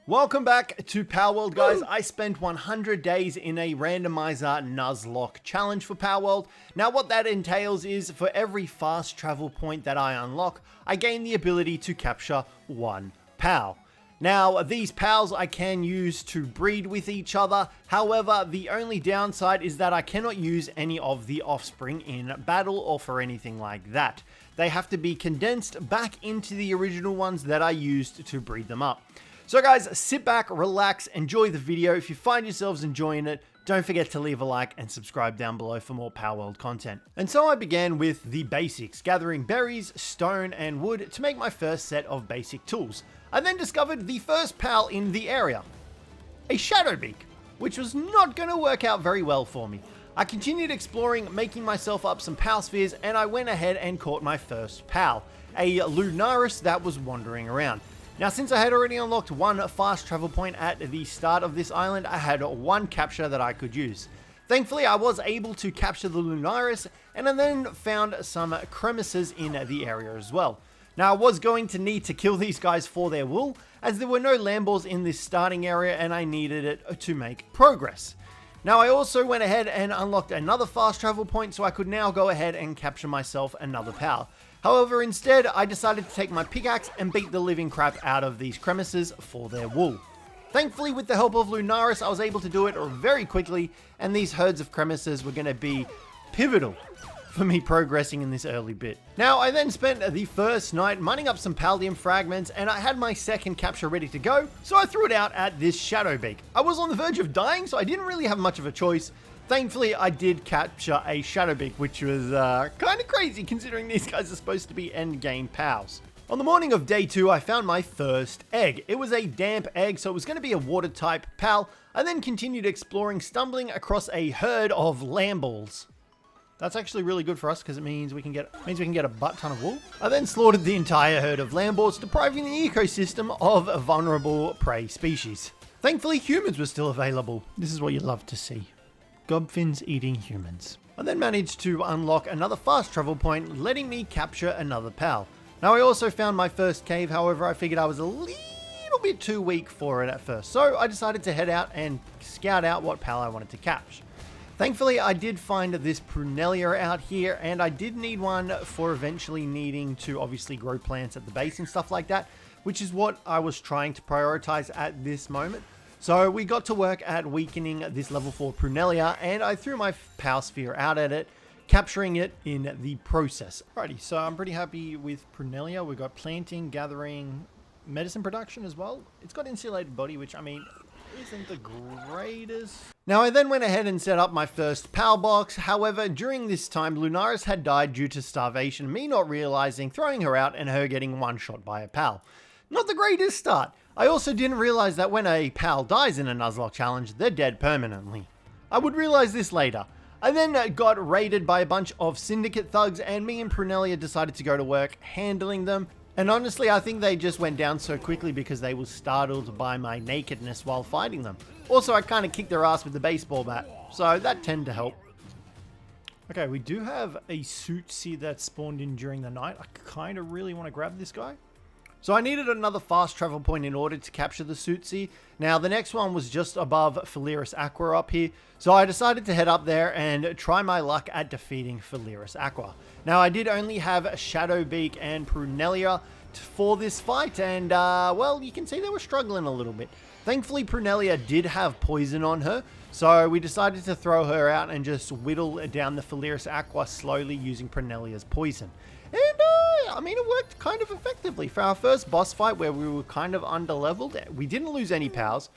Welcome back to PALWORLD, guys. I spent 100 days in a Randomizer NUZLOCKE challenge for PALWORLD. Now what that entails is for every fast travel point that I unlock, I gain the ability to capture one PAL. Now these PALs I can use to breed with each other, however the only downside is that I cannot use any of the offspring in battle or for anything like that. They have to be condensed back into the original ones that I used to breed them up. So guys, sit back, relax, enjoy the video. If you find yourselves enjoying it, don't forget to leave a like and subscribe down below for more PALWORLD content. And so I began with the basics, gathering berries, stone, and wood to make my first set of basic tools. I then discovered the first PAL in the area, a Shadowbeak, which was not going to work out very well for me. I continued exploring, making myself up some PAL spheres, and I went ahead and caught my first PAL, a Lunaris that was wandering around. Now, since I had already unlocked one fast travel point at the start of this island, I had one capture that I could use. Thankfully, I was able to capture the Lunaris, and I then found some crevices in the area as well. Now, I was going to need to kill these guys for their wool, as there were no Lambors in this starting area, and I needed it to make progress. Now, I also went ahead and unlocked another fast travel point, so I could now go ahead and capture myself another PAL. However, instead, I decided to take my pickaxe and beat the living crap out of these crevices for their wool. Thankfully, with the help of Lunaris, I was able to do it very quickly, and these herds of crevices were going to be pivotal for me progressing in this early bit. Now, I then spent the first night mining up some Paldium fragments, and I had my second capture ready to go, so I threw it out at this Shadowbeak. I was on the verge of dying, so I didn't really have much of a choice. Thankfully, I did capture a Shadowbeak, which was kind of crazy considering these guys are supposed to be endgame pals. On the morning of day 2, I found my first egg. It was a damp egg, so it was going to be a water type pal. I then continued exploring, stumbling across a herd of Lambals. That's actually really good for us because it means we can get a butt ton of wool. I then slaughtered the entire herd of Lambals, depriving the ecosystem of vulnerable prey species. Thankfully, humans were still available. This is what you love to see. Gobfins eating humans. I then managed to unlock another fast travel point, letting me capture another PAL. Now, I also found my first cave, however, I figured I was a little bit too weak for it at first, so I decided to head out and scout out what PAL I wanted to catch. Thankfully, I did find this Prunelia out here, and I did need one for eventually needing to obviously grow plants at the base and stuff like that, which is what I was trying to prioritize at this moment. So we got to work at weakening this level 4 Prunelia, and I threw my PAL sphere out at it, capturing it in the process. Alrighty, so I'm pretty happy with Prunelia. We've got planting, gathering, medicine production as well. It's got insulated body, which I mean, isn't the greatest. Now I then went ahead and set up my first PAL box. However, during this time, Lunaris had died due to starvation, me not realizing, throwing her out, and her getting one shot by a PAL. Not the greatest start. I also didn't realize that when a PAL dies in a Nuzlocke challenge, they're dead permanently. I would realize this later. I then got raided by a bunch of syndicate thugs, and me and Prunelia decided to go to work handling them. And honestly, I think they just went down so quickly because they were startled by my nakedness while fighting them. Also, I kind of kicked their ass with the baseball bat, so that tended to help. Okay, we do have a Cjthecheesedj that spawned in during the night. I kind of really want to grab this guy. So I needed another fast travel point in order to capture the Cjthecheesedj. Now the next one was just above relaxaurus up here, so I decided to head up there and try my luck at defeating relaxaurus. Now I did only have Shadowbeak and Prunelia for this fight, and well, you can see they were struggling a little bit. Thankfully, Prunelia did have poison on her, so we decided to throw her out and just whittle down the relaxaurus slowly using Prunelia's poison. And I mean, it worked kind of effectively. For our first boss fight where we were kind of underleveled, we didn't lose any pals.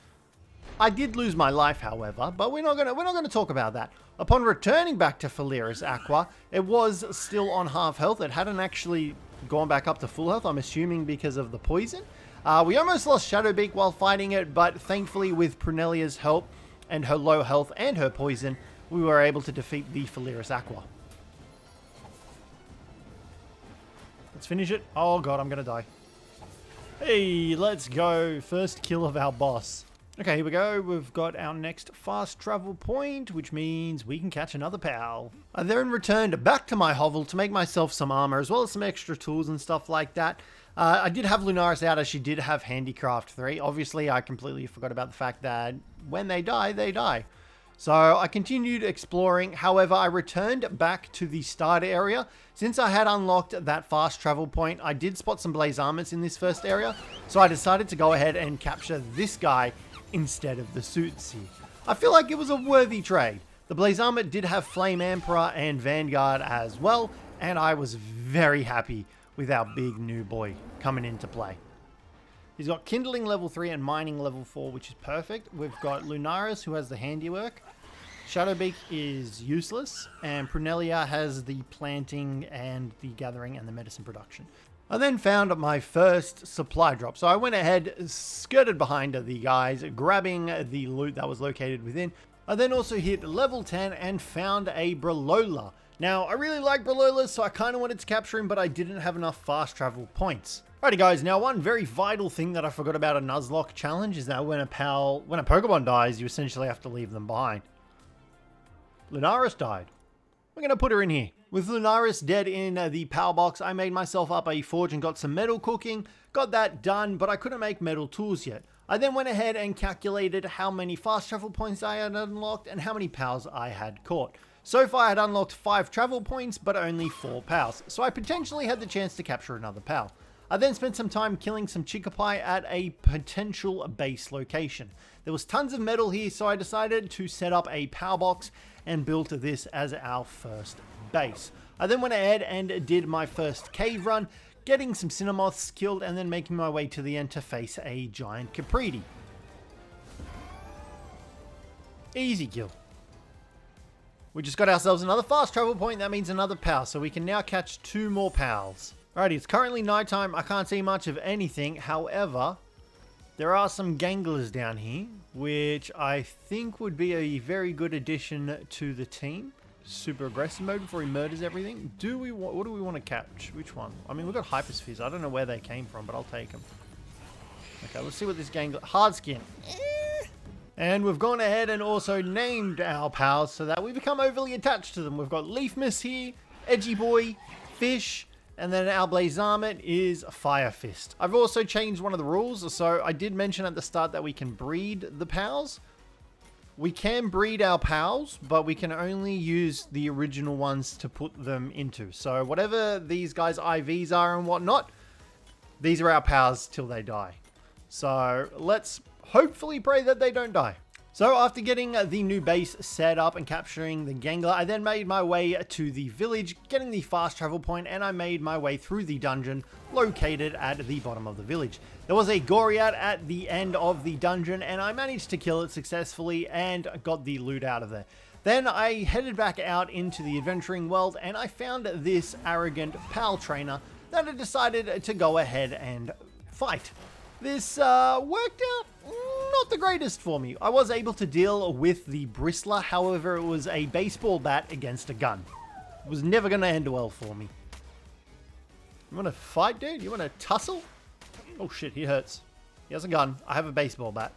I did lose my life, however, but we're not gonna talk about that. Upon returning back to relaxaurus, it was still on half health. It hadn't actually gone back up to full health, I'm assuming because of the poison. We almost lost Shadowbeak while fighting it, but thankfully with Prunelia's help and her low health and her poison, we were able to defeat the relaxaurus. Let's finish it. Oh god, I'm gonna die. Hey, let's go. First kill of our boss. Okay, here we go. We've got our next fast travel point, which means we can catch another PAL. I then returned back to my hovel to make myself some armor, as well as some extra tools and stuff like that. I did have Lunaris out as she did have Handicraft 3. Obviously, I completely forgot about the fact that when they die, they die. So I continued exploring. However, I returned back to the start area. Since I had unlocked that fast travel point, I did spot some blaze armors in this first area. So I decided to go ahead and capture this guy instead of the suits here. I feel like it was a worthy trade. The blaze armor did have Flame Emperor and Vanguard as well, and I was very happy with our big new boy coming into play. He's got Kindling level 3 and Mining level 4, which is perfect. We've got Lunaris, who has the Handiwork. Shadowbeak is useless, and Prunelia has the planting and the gathering and the medicine production. I then found my first supply drop, so I went ahead, skirted behind the guys, grabbing the loot that was located within. I then also hit level 10 and found a Bralola. Now, I really like Bralolas, so I kind of wanted to capture him, but I didn't have enough fast travel points. Alrighty guys, now one very vital thing that I forgot about a Nuzlocke challenge is that when a Pokemon dies, you essentially have to leave them behind. Lunaris died. We're going to put her in here. With Lunaris dead in the power box, I made myself up a forge and got some metal cooking. Got that done, but I couldn't make metal tools yet. I then went ahead and calculated how many fast travel points I had unlocked and how many pals I had caught. So far I had unlocked 5 travel points, but only 4 pals, so I potentially had the chance to capture another pal. I then spent some time killing some Chikipai at a potential base location. There was tons of metal here, so I decided to set up a power box and built this as our first base. I then went ahead and did my first cave run, getting some Cinnamoths killed and then making my way to the end to face a giant Capriti. Easy kill. We just got ourselves another fast travel point. That means another pal, so we can now catch 2 more pals. Alrighty, it's currently nighttime. I can't see much of anything. However, there are some ganglers down here, which I think would be a very good addition to the team. Super aggressive mode before he murders everything. What do we want to catch? Which one? I mean, we've got Hyperspheres. I don't know where they came from, but I'll take them. Okay, let's see what this gangler... Hardskin. And we've gone ahead and also named our pals so that we become overly attached to them. We've got Leafmas here, Edgy Boy, Fish, and then our Blazarmet is Fire Fist. I've also changed one of the rules. So I did mention at the start that we can breed the pals. We can breed our pals, but we can only use the original ones to put them into. So whatever these guys' IVs are and whatnot, these are our pals till they die. So let's hopefully pray that they don't die. So after getting the new base set up and capturing the Gangler, I then made my way to the village, getting the fast travel point, and I made my way through the dungeon located at the bottom of the village. There was a Goriat at the end of the dungeon, and I managed to kill it successfully and got the loot out of there. Then I headed back out into the adventuring world, and I found this arrogant pal trainer that had decided to go ahead and fight. This worked out not the greatest for me. I was able to deal with the Bristler, however it was a baseball bat against a gun. It was never going to end well for me. You want to fight, dude? You want to tussle? Oh shit, he hurts. He has a gun. I have a baseball bat.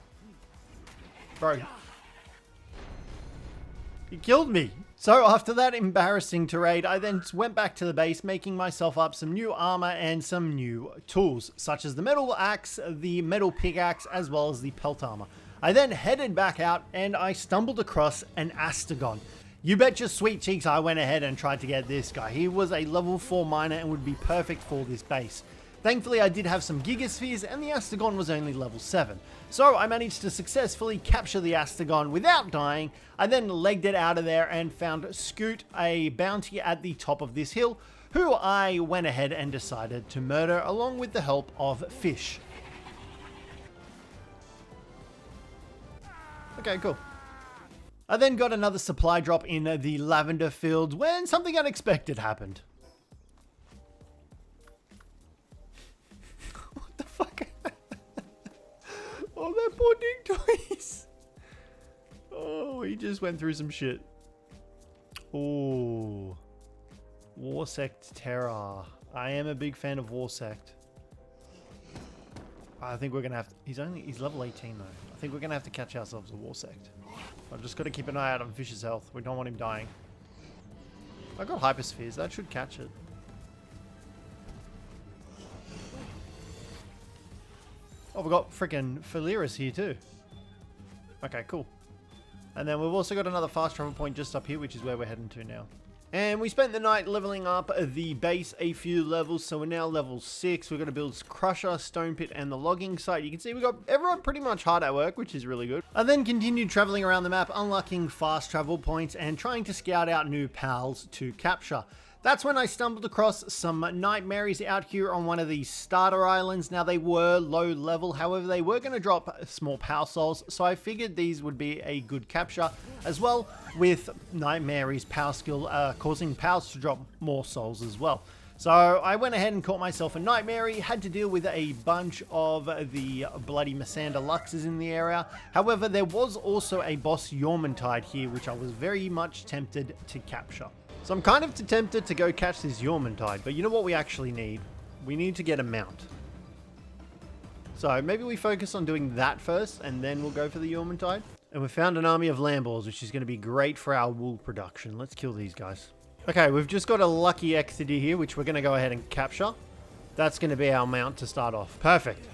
Bro. He killed me. So after that embarrassing tirade, I then went back to the base, making myself up some new armor and some new tools, such as the metal axe, the metal pickaxe, as well as the pelt armor. I then headed back out and I stumbled across an Astagon. You bet your sweet cheeks I went ahead and tried to get this guy. He was a level 4 miner and would be perfect for this base. Thankfully, I did have some Gigaspheres and the Astagon was only level 7. So I managed to successfully capture the Astagon without dying. I then legged it out of there and found Scoot, a bounty at the top of this hill, who I went ahead and decided to murder along with the help of Fish. Okay, cool. I then got another supply drop in the lavender fields when something unexpected happened. What the fuck? Oh, that poor Ding Toys. Oh, he just went through some shit. Oh. Warsect Terror. I am a big fan of Warsect. I think we're going to have to... He's level 18 though. I think we're going to have to catch ourselves a Warsect. I've just got to keep an eye out on Fish's health. We don't want him dying. I got Hyperspheres. That should catch it. Oh, we've got freaking Phaleris here too. Okay, cool. And then we've also got another fast travel point just up here, which is where we're heading to now. And we spent the night leveling up the base a few levels, so we're now level 6. We're going to build Crusher, Stone Pit, and the logging site. You can see we've got everyone pretty much hard at work, which is really good. I then continued traveling around the map, unlocking fast travel points, and trying to scout out new pals to capture. That's when I stumbled across some nightmares out here on one of these starter islands. Now, they were low level, however, they were going to drop small power souls, so I figured these would be a good capture, as well with nightmares power skill causing pals to drop more souls as well. So I went ahead and caught myself a nightmare, had to deal with a bunch of the bloody Massander Luxes in the area. However, there was also a boss Yormantide here, which I was very much tempted to capture. So I'm kind of tempted to go catch this Yormantide, but you know what we actually need? We need to get a mount. So maybe we focus on doing that first, and then we'll go for the Yormantide. And we found an army of Lambors, which is going to be great for our wool production. Let's kill these guys. Okay, we've just got a lucky Cjthecheesedj here, which we're going to go ahead and capture. That's going to be our mount to start off. Perfect.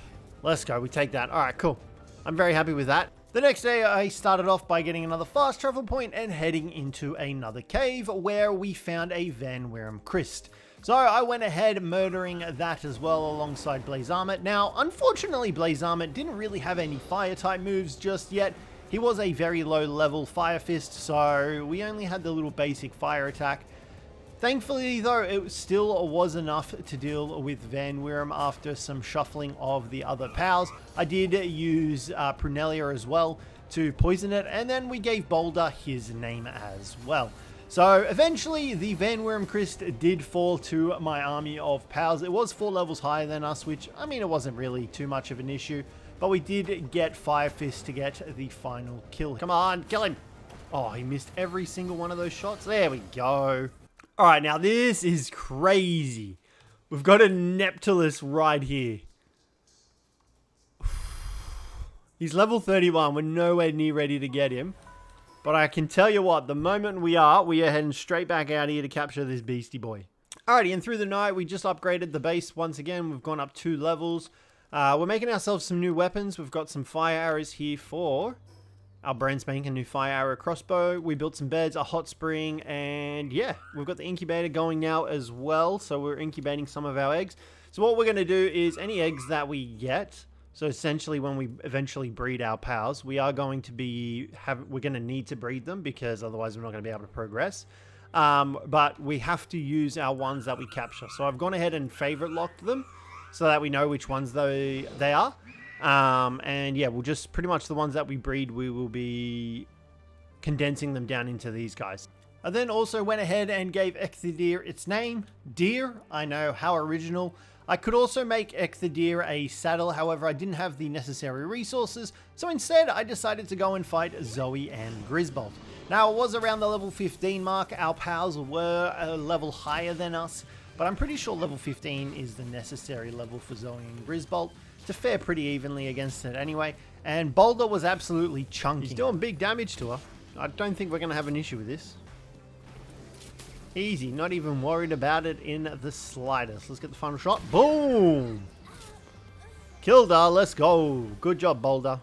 Let's go. We take that. All right, cool. I'm very happy with that. The next day, I started off by getting another fast travel point and heading into another cave where we found a Van Wirum Christ. So I went ahead murdering that as well alongside Blaze Armor. Now, unfortunately, Blaze Armor didn't really have any fire type moves just yet. He was a very low level Fire Fist, so we only had the little basic fire attack. Thankfully, though, it still was enough to deal with Van Wirum after some shuffling of the other pals. I did use Prunelia as well to poison it, and then we gave Boulder his name as well. So eventually, the Van Wirum Christ did fall to my army of pals. It was 4 levels higher than us, which, I mean, it wasn't really too much of an issue. But we did get Fire Fist to get the final kill. Come on, kill him! Oh, he missed every single one of those shots. There we go. Alright, now this is crazy. We've got a Neptulus right here. He's level 31. We're nowhere near ready to get him. But I can tell you what, the moment we are heading straight back out here to capture this beastie boy. Alrighty, and through the night, we just upgraded the base once again. We've gone up 2 levels. We're making ourselves some new weapons. We've got some fire arrows here for our brand spanking new fire arrow crossbow. We built some beds, a hot spring, and yeah, we've got the incubator going now as well. So we're incubating some of our eggs. So what we're going to do is any eggs that we get, so essentially when we eventually breed our pals, we are going to we're going to need to breed them because otherwise we're not going to be able to progress. But we have to use our ones that we capture. So I've gone ahead and favorite locked them so that we know which ones they are. And yeah, we'll just pretty much the ones that we breed, we will be condensing them down into these guys. I then also went ahead and gave Cjthecheesedj its name, Deer. I know, how original. I could also make Cjthecheesedj a saddle, however I didn't have the necessary resources, so instead I decided to go and fight Zoe and Grisbolt. Now it was around the level 15 mark, our pals were a level higher than us, but I'm pretty sure level 15 is the necessary level for Zoe and Grisbolt to fare pretty evenly against it anyway, and Boulder was absolutely chunky. He's doing big damage to her. I don't think we're going to have an issue with this. Easy, not even worried about it in the slightest. Let's get the final shot. Boom! Killed her, let's go. Good job, Boulder.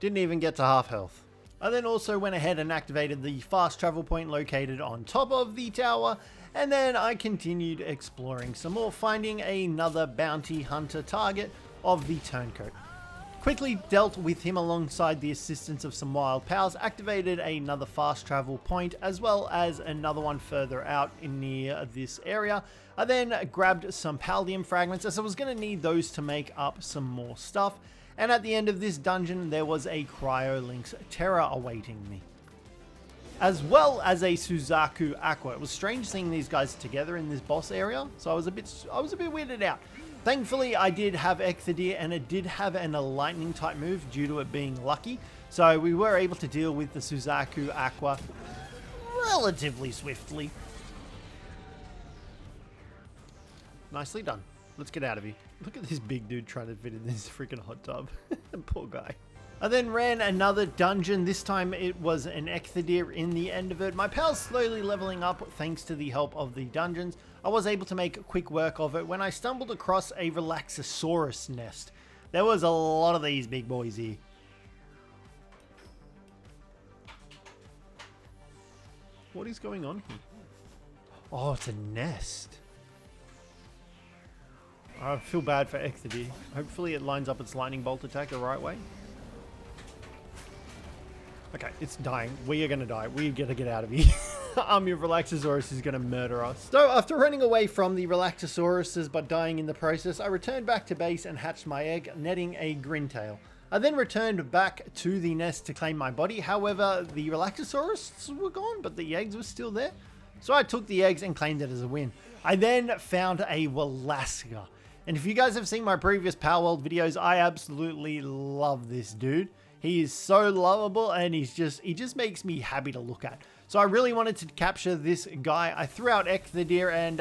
Didn't even get to half health. I then also went ahead and activated the fast travel point located on top of the tower, and then I continued exploring some more, finding another bounty hunter target of the turncoat. Quickly dealt with him alongside the assistance of some wild pals, activated another fast travel point as well as another one further out in near this area. I then grabbed some paldium fragments as I was going to need those to make up some more stuff, and at the end of this dungeon there was a Cryolynx Terror awaiting me, as well as a Suzaku Aqua. It was strange seeing these guys together in this boss area, so I was a bit weirded out. Thankfully, I did have Cjthecheesedj, and it did have a lightning type move due to it being lucky. So we were able to deal with the Suzaku Aqua relatively swiftly. Nicely done. Let's get out of here. Look at this big dude trying to fit in this freaking hot tub. Poor guy. I then ran another dungeon. This time it was an Cjthecheesedj in the end of it. My pal's slowly leveling up thanks to the help of the dungeons. I was able to make quick work of it when I stumbled across a relaxaurus nest. There was a lot of these big boys here. What is going on here? Oh, it's a nest. I feel bad for Cjthecheesedj. Hopefully it lines up its lightning bolt attack the right way. Okay, it's dying. We are going to die. We gotta get out of here. Army of Relaxaurus is going to murder us. So after running away from the Relaxauruses but dying in the process, I returned back to base and hatched my egg, netting a grintail. I then returned back to the nest to claim my body. However, the Relaxauruses were gone, but the eggs were still there. So I took the eggs and claimed it as a win. I then found a Walaska. And if you guys have seen my previous Palworld videos, I absolutely love this dude. He is so lovable and he just makes me happy to look at. So I really wanted to capture this guy. I threw out Cjthecheesedj and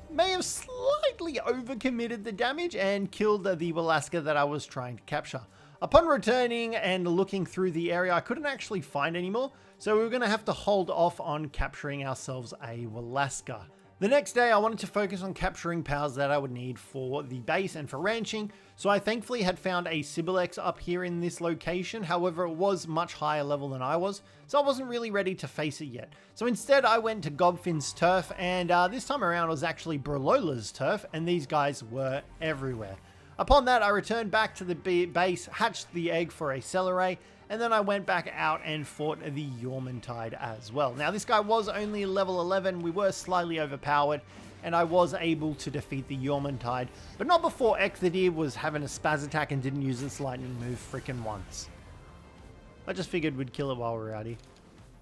may have slightly overcommitted the damage and killed the Walaska that I was trying to capture. Upon returning and looking through the area, I couldn't actually find any more, so we were going to have to hold off on capturing ourselves a Walaska. The next day, I wanted to focus on capturing pals that I would need for the base and for ranching, so I thankfully had found a Sybilex up here in this location. However, it was much higher level than I was, so I wasn't really ready to face it yet. So instead, I went to Gobfin's turf, and this time around it was actually Brolola's turf, and these guys were everywhere. Upon that, I returned back to the base, hatched the egg for a Celeray, and then I went back out and fought the Yormantide as well. Now, this guy was only level 11. We were slightly overpowered, and I was able to defeat the Yormantide, but not before Cjthecheesedj was having a spaz attack and didn't use its lightning move frickin' once. I just figured we'd kill it while we're out here.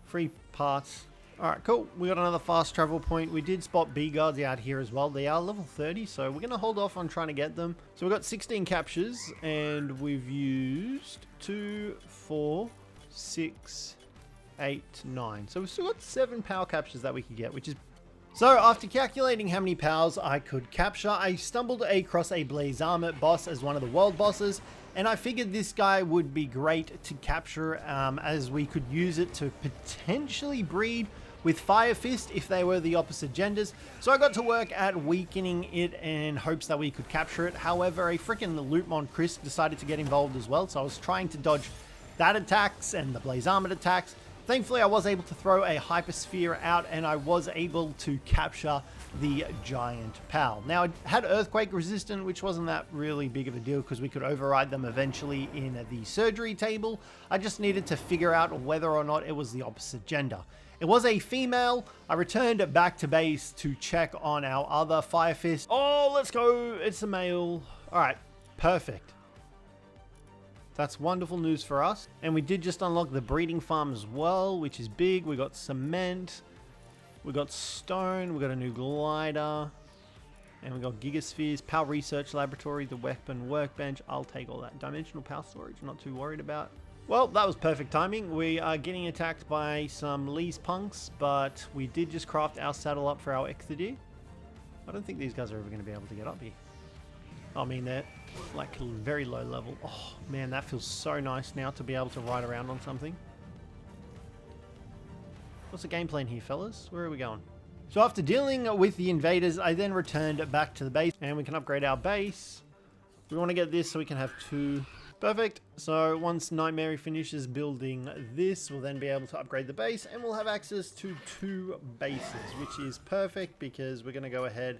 Free parts. Alright, cool. We got another fast travel point. We did spot B-guards out here as well. They are level 30, so we're going to hold off on trying to get them. So we've got 16 captures, and we've used 2, 4, 6, 8, 9. So we've still got 7 power captures that we could get, which is... So after calculating how many powers I could capture, I stumbled across a Blaze Armor boss as one of the world bosses, and I figured this guy would be great to capture as we could use it to potentially breed with Fire Fist if they were the opposite genders. So I got to work at weakening it in hopes that we could capture it. However, a freaking Lootmon Chris decided to get involved as well, so I was trying to dodge that attacks and the Blaze Armored attacks. Thankfully, I was able to throw a Hypersphere out and I was able to capture the giant pal. Now, it had Earthquake resistant, which wasn't that really big of a deal because we could override them eventually in the surgery table. I just needed to figure out whether or not it was the opposite gender. It was a female. I returned back to base to check on our other Fire Fist. Oh, let's go. It's a male. All right, perfect. That's wonderful news for us. And we did just unlock the breeding farm as well, which is big. We got cement, we got stone, we got a new glider, and we got gigaspheres, power research laboratory, the weapon workbench. I'll take all that. Dimensional power storage, not too worried about. Well, that was perfect timing. We are getting attacked by some Lee's punks, but we did just craft our saddle up for our Cjthecheesedj. I don't think these guys are ever going to be able to get up here. I mean, they're like very low level. Oh man, that feels so nice now to be able to ride around on something. What's the game plan here, fellas? Where are we going? So after dealing with the invaders, I then returned back to the base and we can upgrade our base. We want to get this so we can have 2. Perfect. So once Nightmare finishes building this, we'll then be able to upgrade the base and we'll have access to 2 bases, which is perfect because we're going to go ahead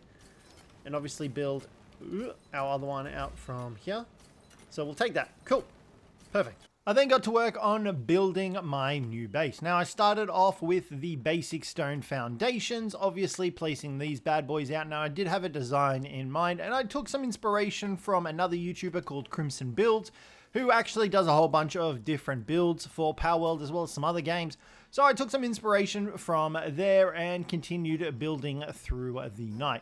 and obviously build our other one out from here. So we'll take that. Cool. Perfect. I then got to work on building my new base. Now I started off with the basic stone foundations, obviously placing these bad boys out. Now I did have a design in mind and I took some inspiration from another YouTuber called Crimson Builds, who actually does a whole bunch of different builds for Palworld as well as some other games. So I took some inspiration from there and continued building through the night.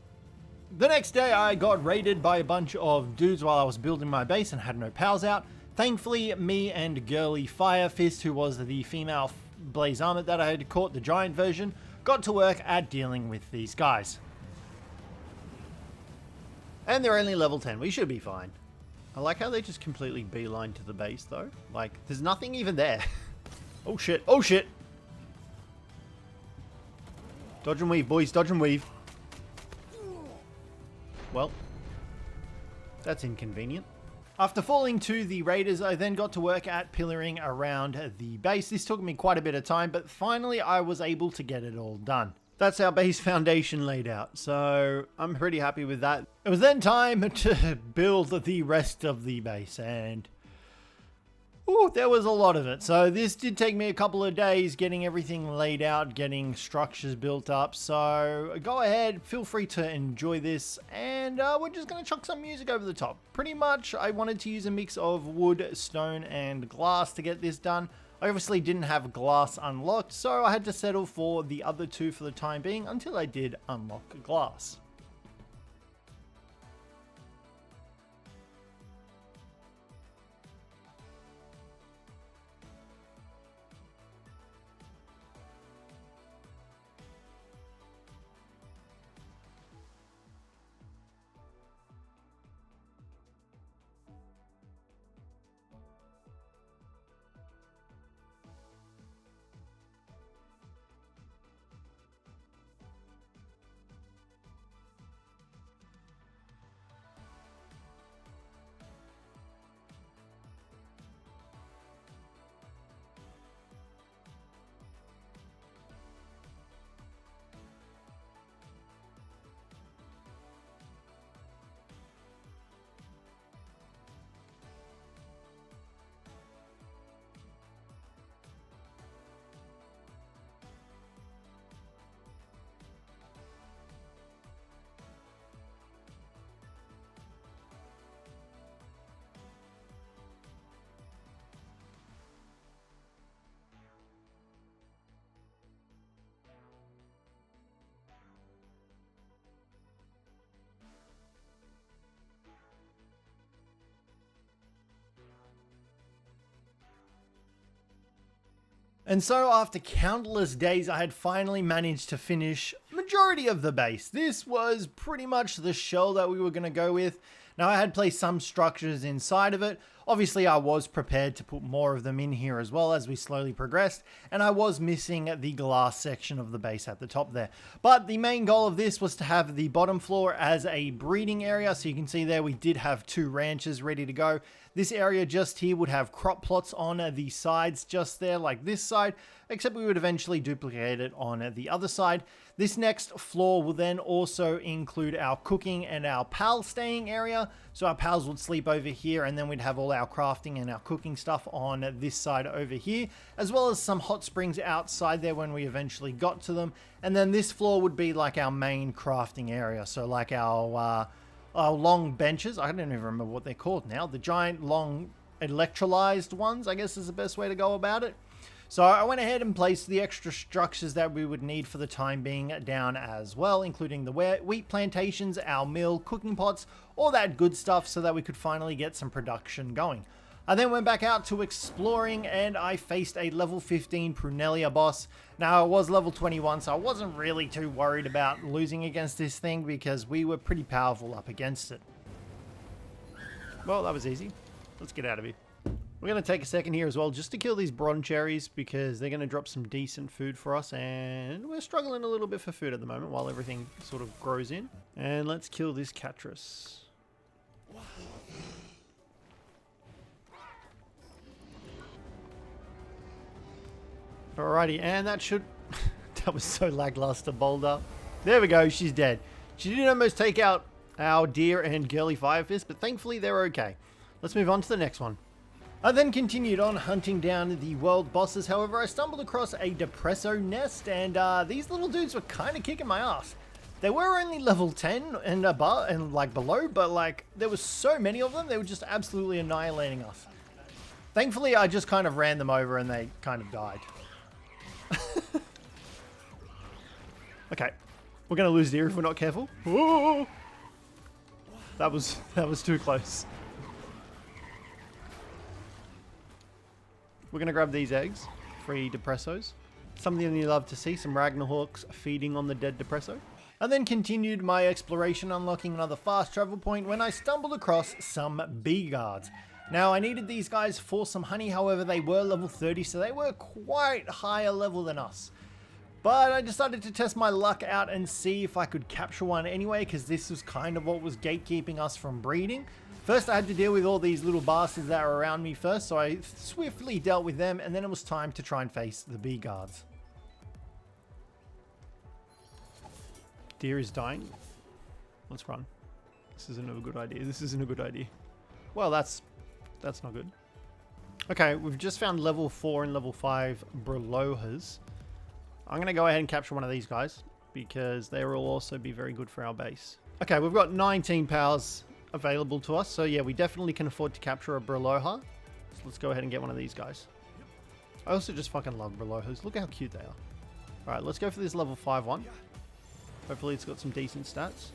The next day I got raided by a bunch of dudes while I was building my base and had no pals out. Thankfully, me and girly Fire Fist, who was the female Blaze Armor that I had caught, the giant version, got to work at dealing with these guys. And they're only level 10, we should be fine. I like how they just completely beeline to the base though. Like, there's nothing even there. Oh shit, oh shit! Dodge and weave, boys, dodge and weave. Well, that's inconvenient. After falling to the raiders, I then got to work at pillaring around the base. This took me quite a bit of time, but finally I was able to get it all done. That's our base foundation laid out, so I'm pretty happy with that. It was then time to build the rest of the base, and ooh, there was a lot of it. So this did take me a couple of days getting everything laid out, getting structures built up. So go ahead, feel free to enjoy this, and we're just going to chuck some music over the top. Pretty much, I wanted to use a mix of wood, stone, and glass to get this done. I obviously didn't have glass unlocked, so I had to settle for the other two for the time being until I did unlock glass. And so after countless days, I had finally managed to finish majority of the base. This was pretty much the shell that we were going to go with. Now I had placed some structures inside of it. Obviously I was prepared to put more of them in here as well as we slowly progressed, and I was missing the glass section of the base at the top there. But the main goal of this was to have the bottom floor as a breeding area. So you can see there we did have 2 ranches ready to go. This area just here would have crop plots on the sides just there like this side, except we would eventually duplicate it on the other side. This next floor will then also include our cooking and our pal staying area. So our pals would sleep over here, and then we'd have all our crafting and our cooking stuff on this side over here, as well as some hot springs outside there when we eventually got to them. And then this floor would be like our main crafting area. So like our long benches. I don't even remember what they're called now. The giant long electrolyzed ones, I guess is the best way to go about it. So I went ahead and placed the extra structures that we would need for the time being down as well, including the wheat plantations, our mill, cooking pots, all that good stuff so that we could finally get some production going. I then went back out to exploring, and I faced a level 15 Prunelia boss. Now I was level 21, so I wasn't really too worried about losing against this thing because we were pretty powerful up against it. Well, that was easy. Let's get out of here. We're going to take a second here as well just to kill these bronze cherries because they're going to drop some decent food for us, and we're struggling a little bit for food at the moment while everything sort of grows in. And let's kill this Catrus. Alrighty, and that should... that was so lackluster, Boulder. There we go, she's dead. She did almost take out our deer and girly firefist, but thankfully they're okay. Let's move on to the next one. I then continued on hunting down the world bosses. However, I stumbled across a Depresso nest, and these little dudes were kind of kicking my ass. They were only level 10 and above and like below, but like there was so many of them, they were just absolutely annihilating us. Thankfully, I just kind of ran them over and they kind of died. Okay, we're gonna lose deer if we're not careful. Whoa! That was too close. We're gonna grab these eggs, 3 Depressos. Something you love to see, some Ragnarhawks feeding on the dead Depresso. I then continued my exploration, unlocking another fast travel point when I stumbled across some bee guards. Now I needed these guys for some honey, however they were level 30, so they were quite higher level than us. But I decided to test my luck out and see if I could capture one anyway, because this was kind of what was gatekeeping us from breeding. First, I had to deal with all these little bastards that were around me first, so I swiftly dealt with them, and then it was time to try and face the bee guards. Deer is dying. Let's run. This isn't a good idea. This isn't a good idea. Well, that's not good. Okay, we've just found level 4 and level 5 Brolohas. I'm going to go ahead and capture one of these guys, because they will also be very good for our base. Okay, we've got 19 powers available to us, so yeah, we definitely can afford to capture a Broloha. So let's go ahead and get one of these guys. I also just fucking love Brolohas. Look how cute they are. Alright, let's go for this level 5 one. Hopefully it's got some decent stats.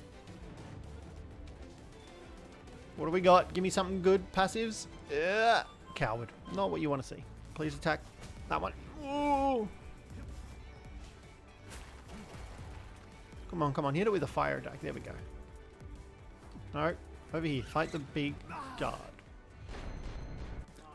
What do we got? Give me something good. Passives. Coward. Not what you want to see. Please attack that one. Ooh. Come on, come on. Hit it with a fire attack. There we go. No. Over here. Fight the big guard.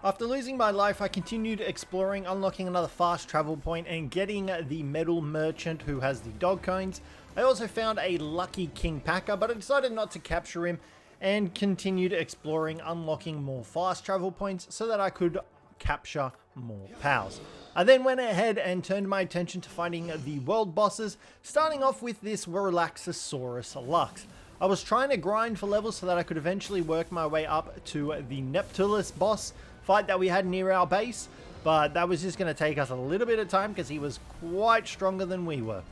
After losing my life, I continued exploring, unlocking another fast travel point and getting the metal merchant who has the dog cones. I also found a lucky king packer, but I decided not to capture him and continued exploring, unlocking more fast travel points so that I could capture more pals. I then went ahead and turned my attention to finding the world bosses, starting off with this relaxaurus Lux. I was trying to grind for levels so that I could eventually work my way up to the Neptulus boss fight that we had near our base, but that was just going to take us a little bit of time because he was quite stronger than we were.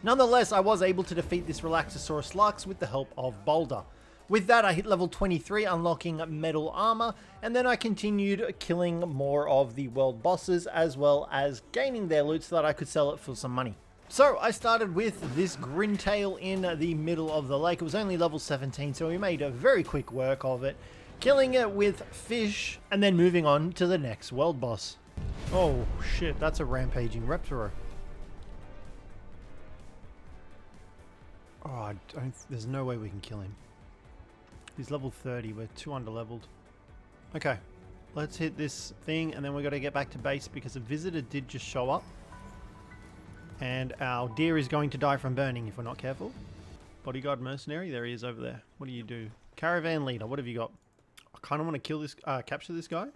Nonetheless, I was able to defeat this relaxaurus Lux with the help of Boulder. With that, I hit level 23, unlocking metal armor, and then I continued killing more of the world bosses, as well as gaining their loot so that I could sell it for some money. So I started with this Grintail in the middle of the lake. It was only level 17, so we made a very quick work of it, killing it with fish, and then moving on to the next world boss. Oh shit, that's a rampaging Reptaro. Oh, there's no way we can kill him. He's level 30, we're too underleveled. Okay, let's hit this thing and then we got to get back to base because a visitor did just show up. And our deer is going to die from burning if we're not careful. Bodyguard mercenary, there he is over there. What do you do? Caravan leader, what have you got? I kind of want to kill this, capture this guy.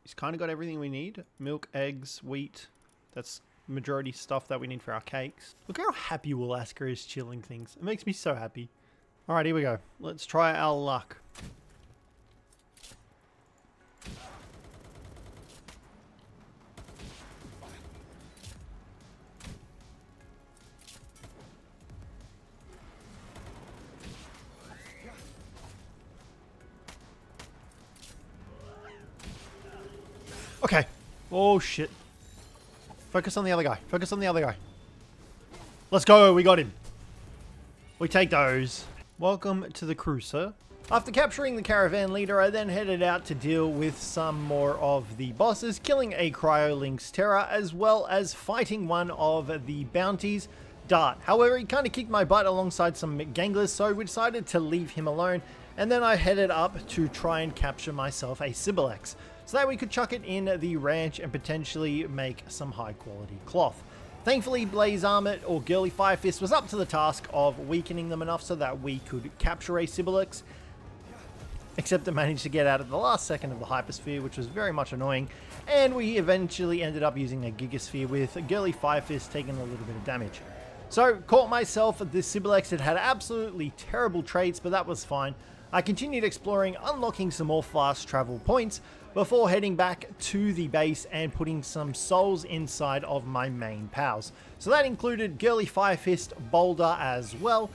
He's kind of got everything we need. Milk, eggs, wheat. That's majority stuff that we need for our cakes. Look how happy Walaska is chilling things. It makes me so happy. Alright, here we go. Let's try our luck. Okay. Oh shit. Focus on the other guy. Focus on the other guy. Let's go. We got him. We take those. Welcome to the crew, sir. After capturing the caravan leader, I then headed out to deal with some more of the bosses, killing a Cryolynx Terror, as well as fighting one of the bounties, Dart. However, he kind of kicked my butt alongside some ganglers, so we decided to leave him alone, and then I headed up to try and capture myself a Cjthecheesedj, so that we could chuck it in the ranch and potentially make some high quality cloth. Thankfully, Blaze Armor, or Girly Firefist, was up to the task of weakening them enough so that we could capture a Cjthecheesedj, except it managed to get out at the last second of the Hypersphere, which was very much annoying, and we eventually ended up using a Gigasphere with Girly Firefist taking a little bit of damage. So, caught myself at this Cjthecheesedj. It had absolutely terrible traits, but that was fine. I continued exploring, unlocking some more fast travel points, before heading back to the base and putting some souls inside of my main pals. So that included Girly Firefist, Boulder as well,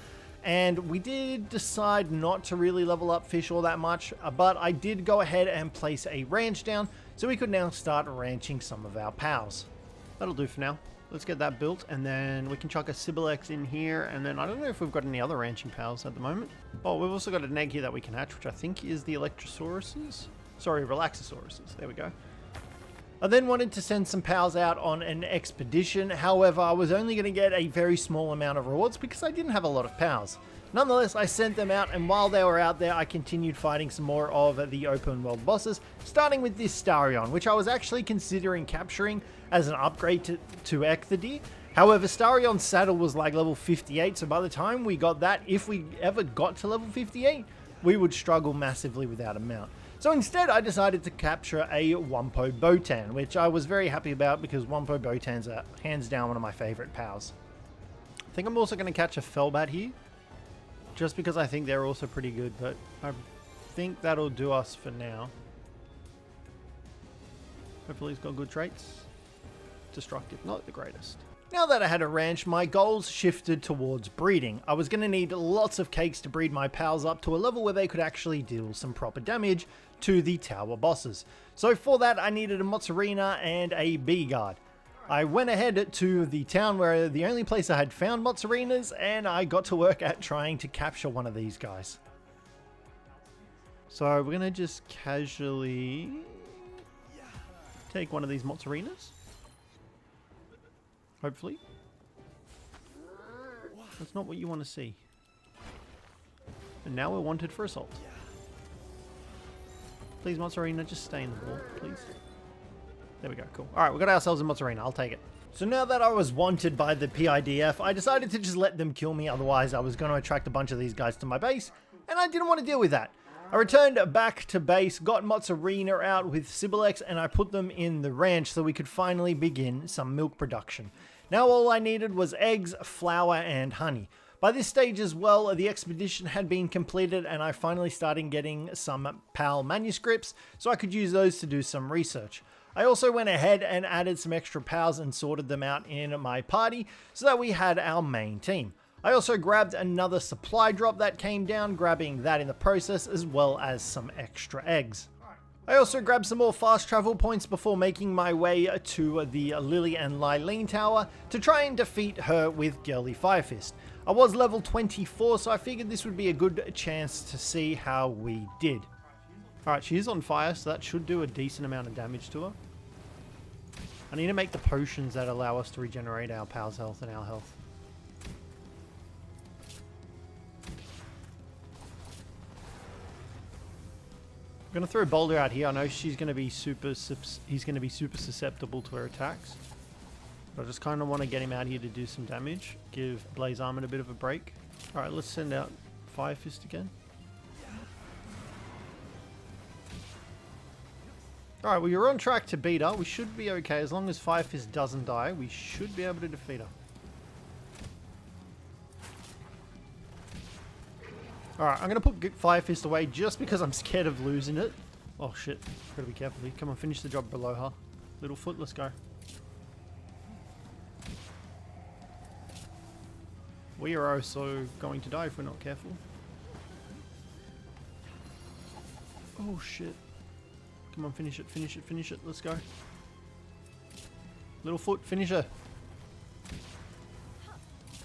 and we did decide not to really level up fish all that much, but I did go ahead and place a ranch down, so we could now start ranching some of our pals. That'll do for now. Let's get that built, and then we can chuck a Cjthecheesedj in here, and then I don't know if we've got any other ranching pals at the moment. Oh, we've also got an egg here that we can hatch, which I think is the Electrosauruses. Sorry, relaxasauruses. There we go. I then wanted to send some pals out on an expedition. However, I was only going to get a very small amount of rewards because I didn't have a lot of pals. Nonetheless, I sent them out, and while they were out there, I continued fighting some more of the open world bosses, starting with this Starion, which I was actually considering capturing as an upgrade to Cjthecheesedj. However, Starion's saddle was like level 58, so by the time we got that, if we ever got to level 58, we would struggle massively without a mount. So instead, I decided to capture a Wumpo Botan, which I was very happy about because Wumpo Botans are hands down one of my favorite pals. I think I'm also going to catch a Felbat here, just because I think they're also pretty good, but I think that'll do us for now. Hopefully he's got good traits. Destructive, not the greatest. Now that I had a ranch, my goals shifted towards breeding. I was going to need lots of cakes to breed my pals up to a level where they could actually deal some proper damage to the tower bosses. So for that, I needed a Mozzarina and a Bee Guard. I went ahead to the town where the only place I had found Mozzarinas, and I got to work at trying to capture one of these guys. So we're going to just casually take one of these Mozzarinas. Hopefully. That's not what you want to see. And now we're wanted for assault. Please, Mozzarina, just stay in the wall, please. There we go, cool. Alright, we got ourselves a Mozzarina, I'll take it. So now that I was wanted by the PIDF, I decided to just let them kill me, otherwise I was going to attract a bunch of these guys to my base, and I didn't want to deal with that. I returned back to base, got Mozzarina out with Sibilex, and I put them in the ranch so we could finally begin some milk production. Now all I needed was eggs, flour, and honey. By this stage as well, the expedition had been completed and I finally started getting some PAL manuscripts so I could use those to do some research. I also went ahead and added some extra PALs and sorted them out in my party so that we had our main team. I also grabbed another supply drop that came down, grabbing that in the process as well as some extra eggs. I also grabbed some more fast travel points before making my way to the Lily and Lyleen tower to try and defeat her with Girly Firefist. I was level 24, so I figured this would be a good chance to see how we did. Alright, she is on fire, so that should do a decent amount of damage to her. I need to make the potions that allow us to regenerate our pal's health and our health. I'm going to throw Boulder out here. I know he's going to be super susceptible to her attacks. But I just kind of want to get him out here to do some damage. Give Blaze Armor a bit of a break. Alright, let's send out Fire Fist again. Alright, well you're on track to beat her. We should be okay. As long as Fire Fist doesn't die, we should be able to defeat her. Alright, I'm going to put Fire Fist away just because I'm scared of losing it. Oh shit, gotta be careful here. Come on, finish the job below her. Littlefoot, let's go. We are also going to die if we're not careful. Oh shit. Come on, finish it, finish it, finish it. Let's go. Littlefoot, finish her.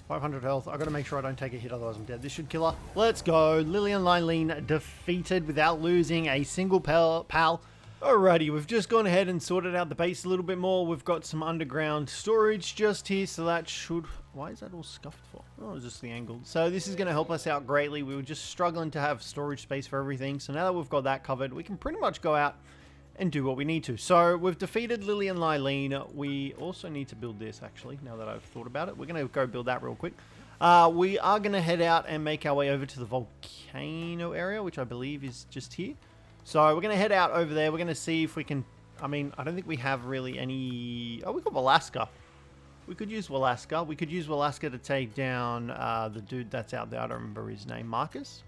500 health. I gotta make sure I don't take a hit, otherwise I'm dead. This should kill her. Let's go. Lily and Lyleen defeated without losing a single pal. Alrighty, we've just gone ahead and sorted out the base a little bit more. We've got some underground storage just here, so that should... Why is that all scuffed for? Oh, it's just the angle. So this is going to help us out greatly. We were just struggling to have storage space for everything. So now that we've got that covered, we can pretty much go out and do what we need to. So we've defeated Lily and Lyleen. We also need to build this, actually, now that I've thought about it. We're going to go build that real quick. We are going to head out and make our way over to the Volcano area, which I believe is just here. So we're going to head out over there. We're going to see if we can... I mean, I don't think we have really any... Oh, we've got Walaska. We could use Walaska. We could use Walaska to take down the dude that's out there. I don't remember his name. Marcus?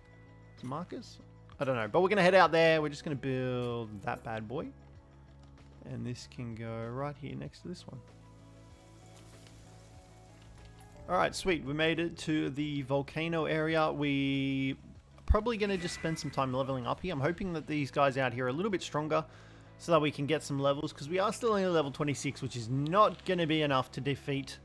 Is it Marcus? I don't know. But we're going to head out there. We're just going to build that bad boy. And this can go right here next to this one. Alright, sweet. We made it to the Volcano area. We... probably going to just spend some time leveling up here. I'm hoping that these guys out here are a little bit stronger so that we can get some levels, because we are still only level 26, which is not going to be enough to defeat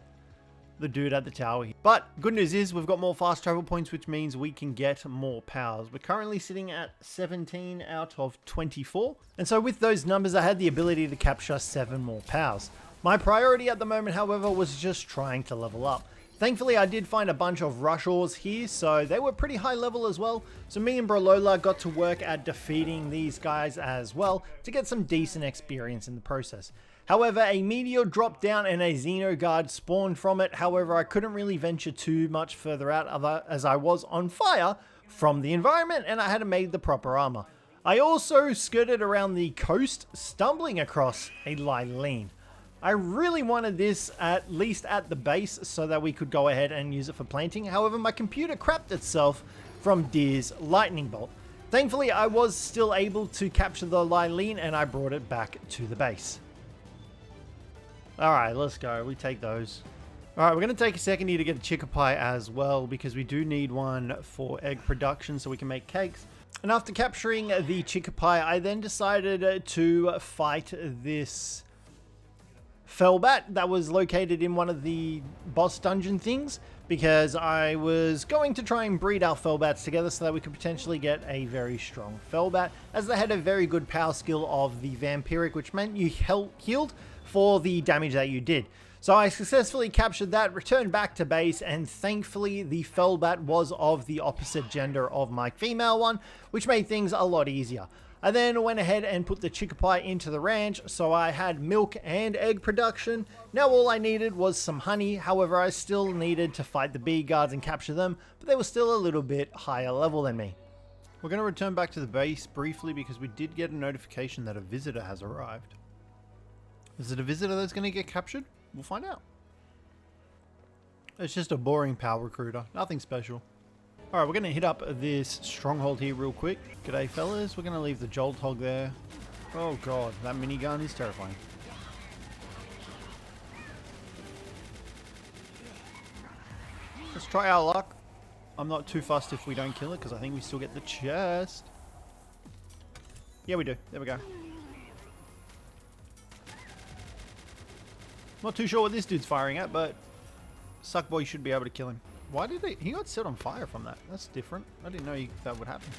the dude at the tower here. But good news is we've got more fast travel points, which means we can get more powers. We're currently sitting at 17 out of 24. And so with those numbers, I had the ability to capture 7 more powers. My priority at the moment, however, was just trying to level up. Thankfully, I did find a bunch of rush ores here, so they were pretty high level as well. So me and Brolola got to work at defeating these guys as well to get some decent experience in the process. However, a meteor dropped down and a Xenoguard spawned from it. However, I couldn't really venture too much further out as I was on fire from the environment and I hadn't made the proper armor. I also skirted around the coast, stumbling across a Lyleen. I really wanted this at least at the base so that we could go ahead and use it for planting. However, my computer crapped itself from Deer's lightning bolt. Thankfully, I was still able to capture the Lyleen and I brought it back to the base. Alright, let's go. We take those. Alright, we're going to take a second here to get a Cjthecheesedj as well because we do need one for egg production so we can make cakes. And after capturing the Cjthecheesedj, I then decided to fight this Fellbat that was located in one of the boss dungeon things because I was going to try and breed our Fellbats together so that we could potentially get a very strong Fellbat, as they had a very good power skill of the Vampiric, which meant you healed for the damage that you did. So I successfully captured that, returned back to base, and thankfully the Fellbat was of the opposite gender of my female one, which made things a lot easier. I then went ahead and put the Cjthecheesedj into the ranch, so I had milk and egg production. Now all I needed was some honey, however I still needed to fight the bee guards and capture them, but they were still a little bit higher level than me. We're going to return back to the base briefly because we did get a notification that a visitor has arrived. Is it a visitor that's going to get captured? We'll find out. It's just a boring power recruiter, nothing special. Alright, we're going to hit up this stronghold here real quick. G'day fellas, we're going to leave the Jolt Hog there. Oh god, that minigun is terrifying. Let's try our luck. I'm not too fussed if we don't kill it because I think we still get the chest. Yeah, we do. There we go. Not too sure what this dude's firing at, but Suckboy should be able to kill him. Why did he got set on fire from that? That's different. I didn't know that would happen.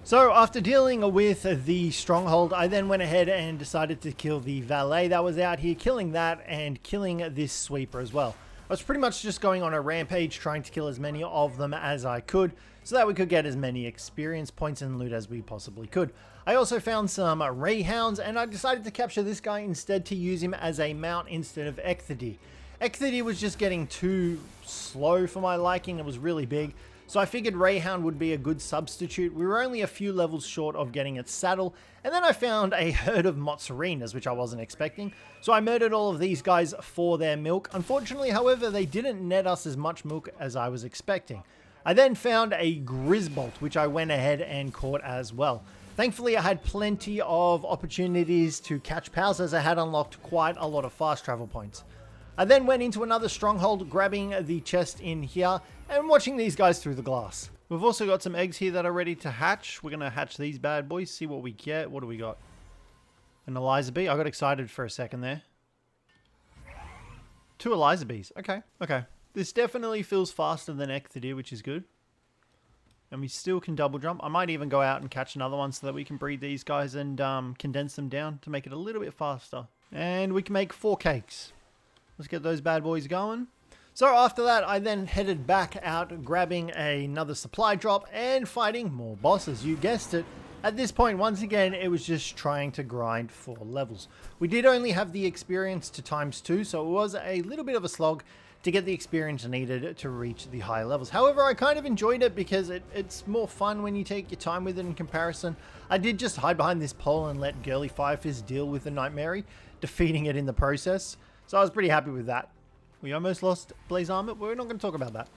So after dealing with the stronghold, I then went ahead and decided to kill the valet that was out here, killing that and killing this sweeper as well. I was pretty much just going on a rampage trying to kill as many of them as I could so that we could get as many experience points and loot as we possibly could. I also found some Rayhounds and I decided to capture this guy instead to use him as a mount instead of Cjthecheesedj. Cjthecheesedj was just getting too slow for my liking. It was really big. So I figured Rayhound would be a good substitute. We were only a few levels short of getting its saddle. And then I found a herd of Mozzarinas, which I wasn't expecting. So I murdered all of these guys for their milk. Unfortunately, however, they didn't net us as much milk as I was expecting. I then found a Grisbolt, which I went ahead and caught as well. Thankfully, I had plenty of opportunities to catch pals as I had unlocked quite a lot of fast travel points. I then went into another stronghold, grabbing the chest in here and watching these guys through the glass. We've also got some eggs here that are ready to hatch. We're going to hatch these bad boys, see what we get. What do we got? An Eliza bee. I got excited for a second there. 2 Eliza bees. Okay. This definitely feels faster than Cjthecheesedj, which is good. And we still can double jump. I might even go out and catch another one so that we can breed these guys and condense them down to make it a little bit faster. And we can make 4 cakes. Let's get those bad boys going. So after that, I then headed back out, grabbing another supply drop and fighting more bosses. You guessed it. At this point, once again, it was just trying to grind for levels. We did only have the experience to ×2, so it was a little bit of a slog to get the experience needed to reach the higher levels. However, I kind of enjoyed it because it's more fun when you take your time with it in comparison. I did just hide behind this pole and let Girly Firefist deal with the Nightmare, defeating it in the process. So I was pretty happy with that. We almost lost Blaze Armor, but we're not going to talk about that.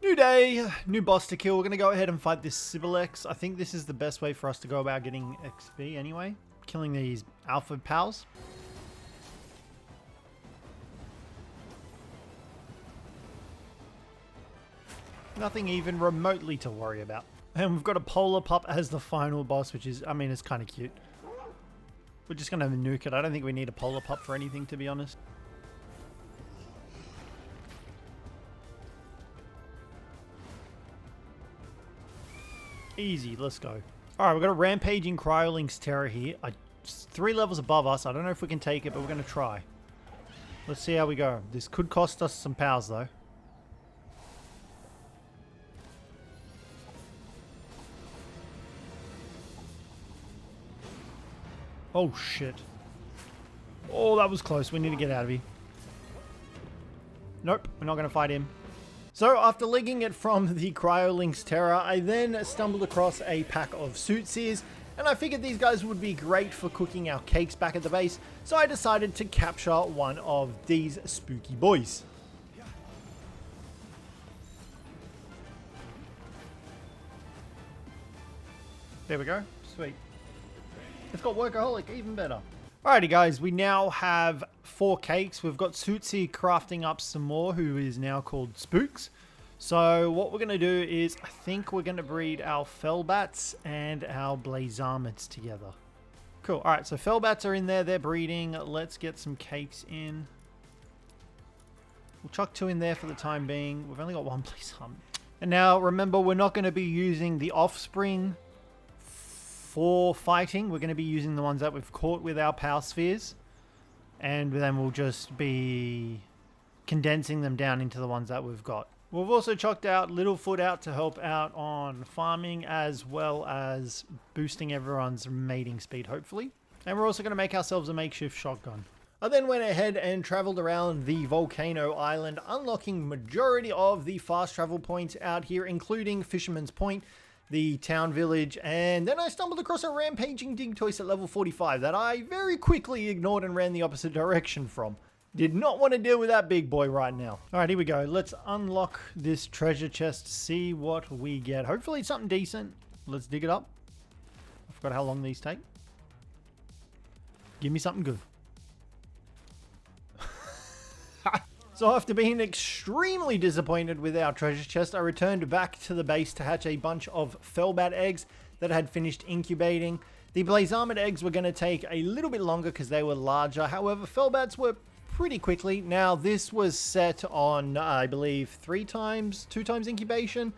New day, new boss to kill. We're going to go ahead and fight this Sibilex. I think this is the best way for us to go about getting XP anyway. Killing these alpha pals. Nothing even remotely to worry about. And we've got a Polar Pup as the final boss, which is, I mean, it's kind of cute. We're just going to nuke it. I don't think we need a Polar Pup for anything, to be honest. Easy, let's go. Alright, we've got a Rampaging Cryolink's Terror here. 3 levels above us. I don't know if we can take it, but we're going to try. Let's see how we go. This could cost us some powers, though. Oh, shit. Oh, that was close. We need to get out of here. Nope, we're not going to fight him. So, after legging it from the Cryolink's Terror, I then stumbled across a pack of Cjthecheesedj, and I figured these guys would be great for cooking our cakes back at the base, so I decided to capture one of these spooky boys. There we go. Sweet. It's got Workaholic, even better. Alrighty guys, we now have 4 cakes. We've got Cjthecheesedj crafting up some more, who is now called Spooks. So what we're going to do is, I think we're going to breed our Fellbats and our Blazarmids together. Cool. Alright, so Fellbats are in there. They're breeding. Let's get some cakes in. We'll chuck 2 in there for the time being. We've only got 1 Blazarmid. And now, remember, we're not going to be using the offspring for fighting. We're going to be using the ones that we've caught with our power spheres, and then we'll just be condensing them down into the ones that we've got. We've also chucked out Littlefoot out to help out on farming, as well as boosting everyone's mating speed, hopefully. And we're also going to make ourselves a makeshift shotgun. I then went ahead and traveled around the Volcano Island, unlocking majority of the fast travel points out here, including Fisherman's Point, the town village, and then I stumbled across a rampaging Digtoise at level 45 that I very quickly ignored and ran the opposite direction from. Did not want to deal with that big boy right now. Alright, here we go. Let's unlock this treasure chest, see what we get. Hopefully it's something decent. Let's dig it up. I forgot how long these take. Give me something good. So after being extremely disappointed with our treasure chest, I returned back to the base to hatch a bunch of Fellbat eggs that had finished incubating. The Blazarmid eggs were going to take a little bit longer because they were larger. However, Fellbats were pretty quickly. Now this was set on, I believe, 2 times incubation.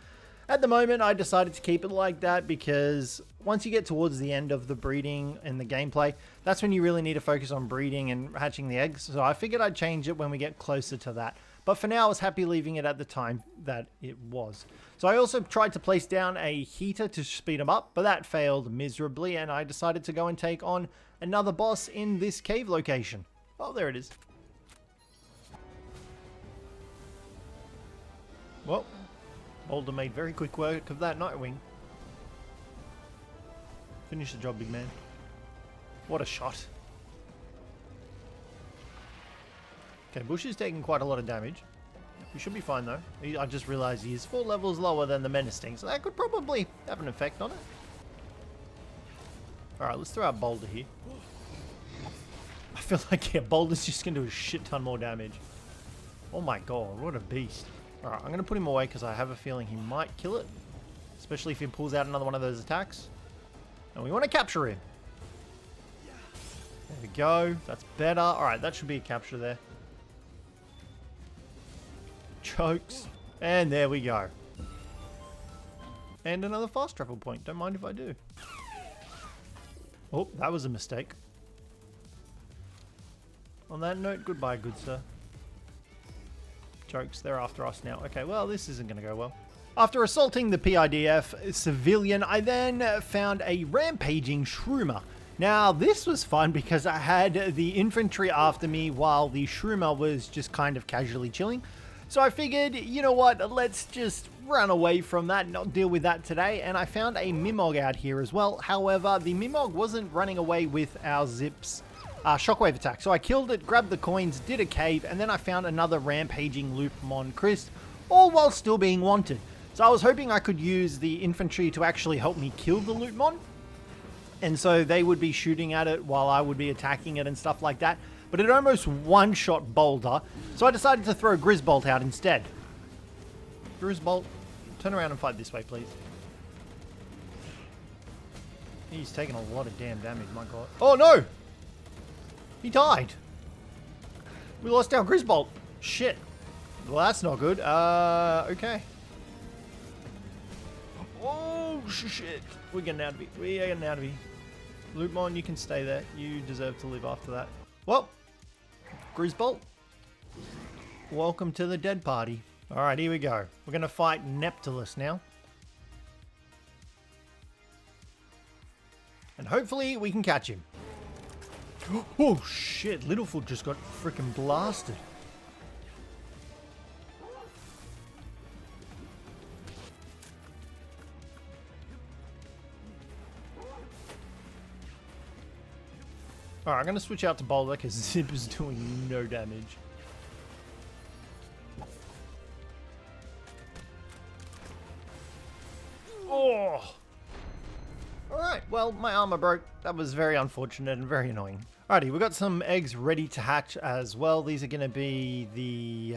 At the moment, I decided to keep it like that because once you get towards the end of the breeding and the gameplay, that's when you really need to focus on breeding and hatching the eggs. So I figured I'd change it when we get closer to that. But for now, I was happy leaving it at the time that it was. So I also tried to place down a heater to speed them up, but that failed miserably, and I decided to go and take on another boss in this cave location. Oh, there it is. Well, Boulder made very quick work of that Nightwing. Finish the job, big man. What a shot. Okay, Bush is taking quite a lot of damage. We should be fine though. I just realized he is 4 levels lower than the Menacing, so that could probably have an effect on it. Alright, let's throw out Boulder here. I feel like, yeah, Boulder's just going to do a shit ton more damage. Oh my god, what a beast. Alright, I'm going to put him away because I have a feeling he might kill it. Especially if he pulls out another one of those attacks. And we want to capture him. There we go. That's better. Alright, that should be a capture there. Chokes. And there we go. And another fast travel point. Don't mind if I do. Oh, that was a mistake. On that note, goodbye, good sir. Jokes, they're after us now. Okay, well, this isn't going to go well. After assaulting the PIDF civilian, I then found a rampaging Shroomer. Now, this was fun because I had the infantry after me while the Shroomer was just kind of casually chilling. So I figured, you know what, let's just run away from that and not deal with that today. And I found a Mimog out here as well. However, the Mimog wasn't running away with our Zips shockwave attack. So I killed it, grabbed the coins, did a cave, and then I found another rampaging Loopmon Chris, all while still being wanted. So I was hoping I could use the infantry to actually help me kill the Loopmon. And so they would be shooting at it while I would be attacking it and stuff like that. But it almost one-shot Boulder, so I decided to throw Grisbolt out instead. Grisbolt, turn around and fight this way, please. He's taking a lot of damn damage, my god. Oh no! He died. We lost our Grisbolt. Shit. Well, that's not good. Okay. Oh, shit. We're getting out of here. We are getting out of here. Loopmon, you can stay there. You deserve to live after that. Well, Grisbolt, welcome to the dead party. Alright, here we go. We're going to fight Neptulus now. And hopefully we can catch him. Oh shit, Littlefoot just got freaking blasted. Alright, I'm going to switch out to Boulder because Zip is doing no damage. Oh! Alright, well, my armor broke. That was very unfortunate and very annoying. Alrighty, we've got some eggs ready to hatch as well. These are going to be the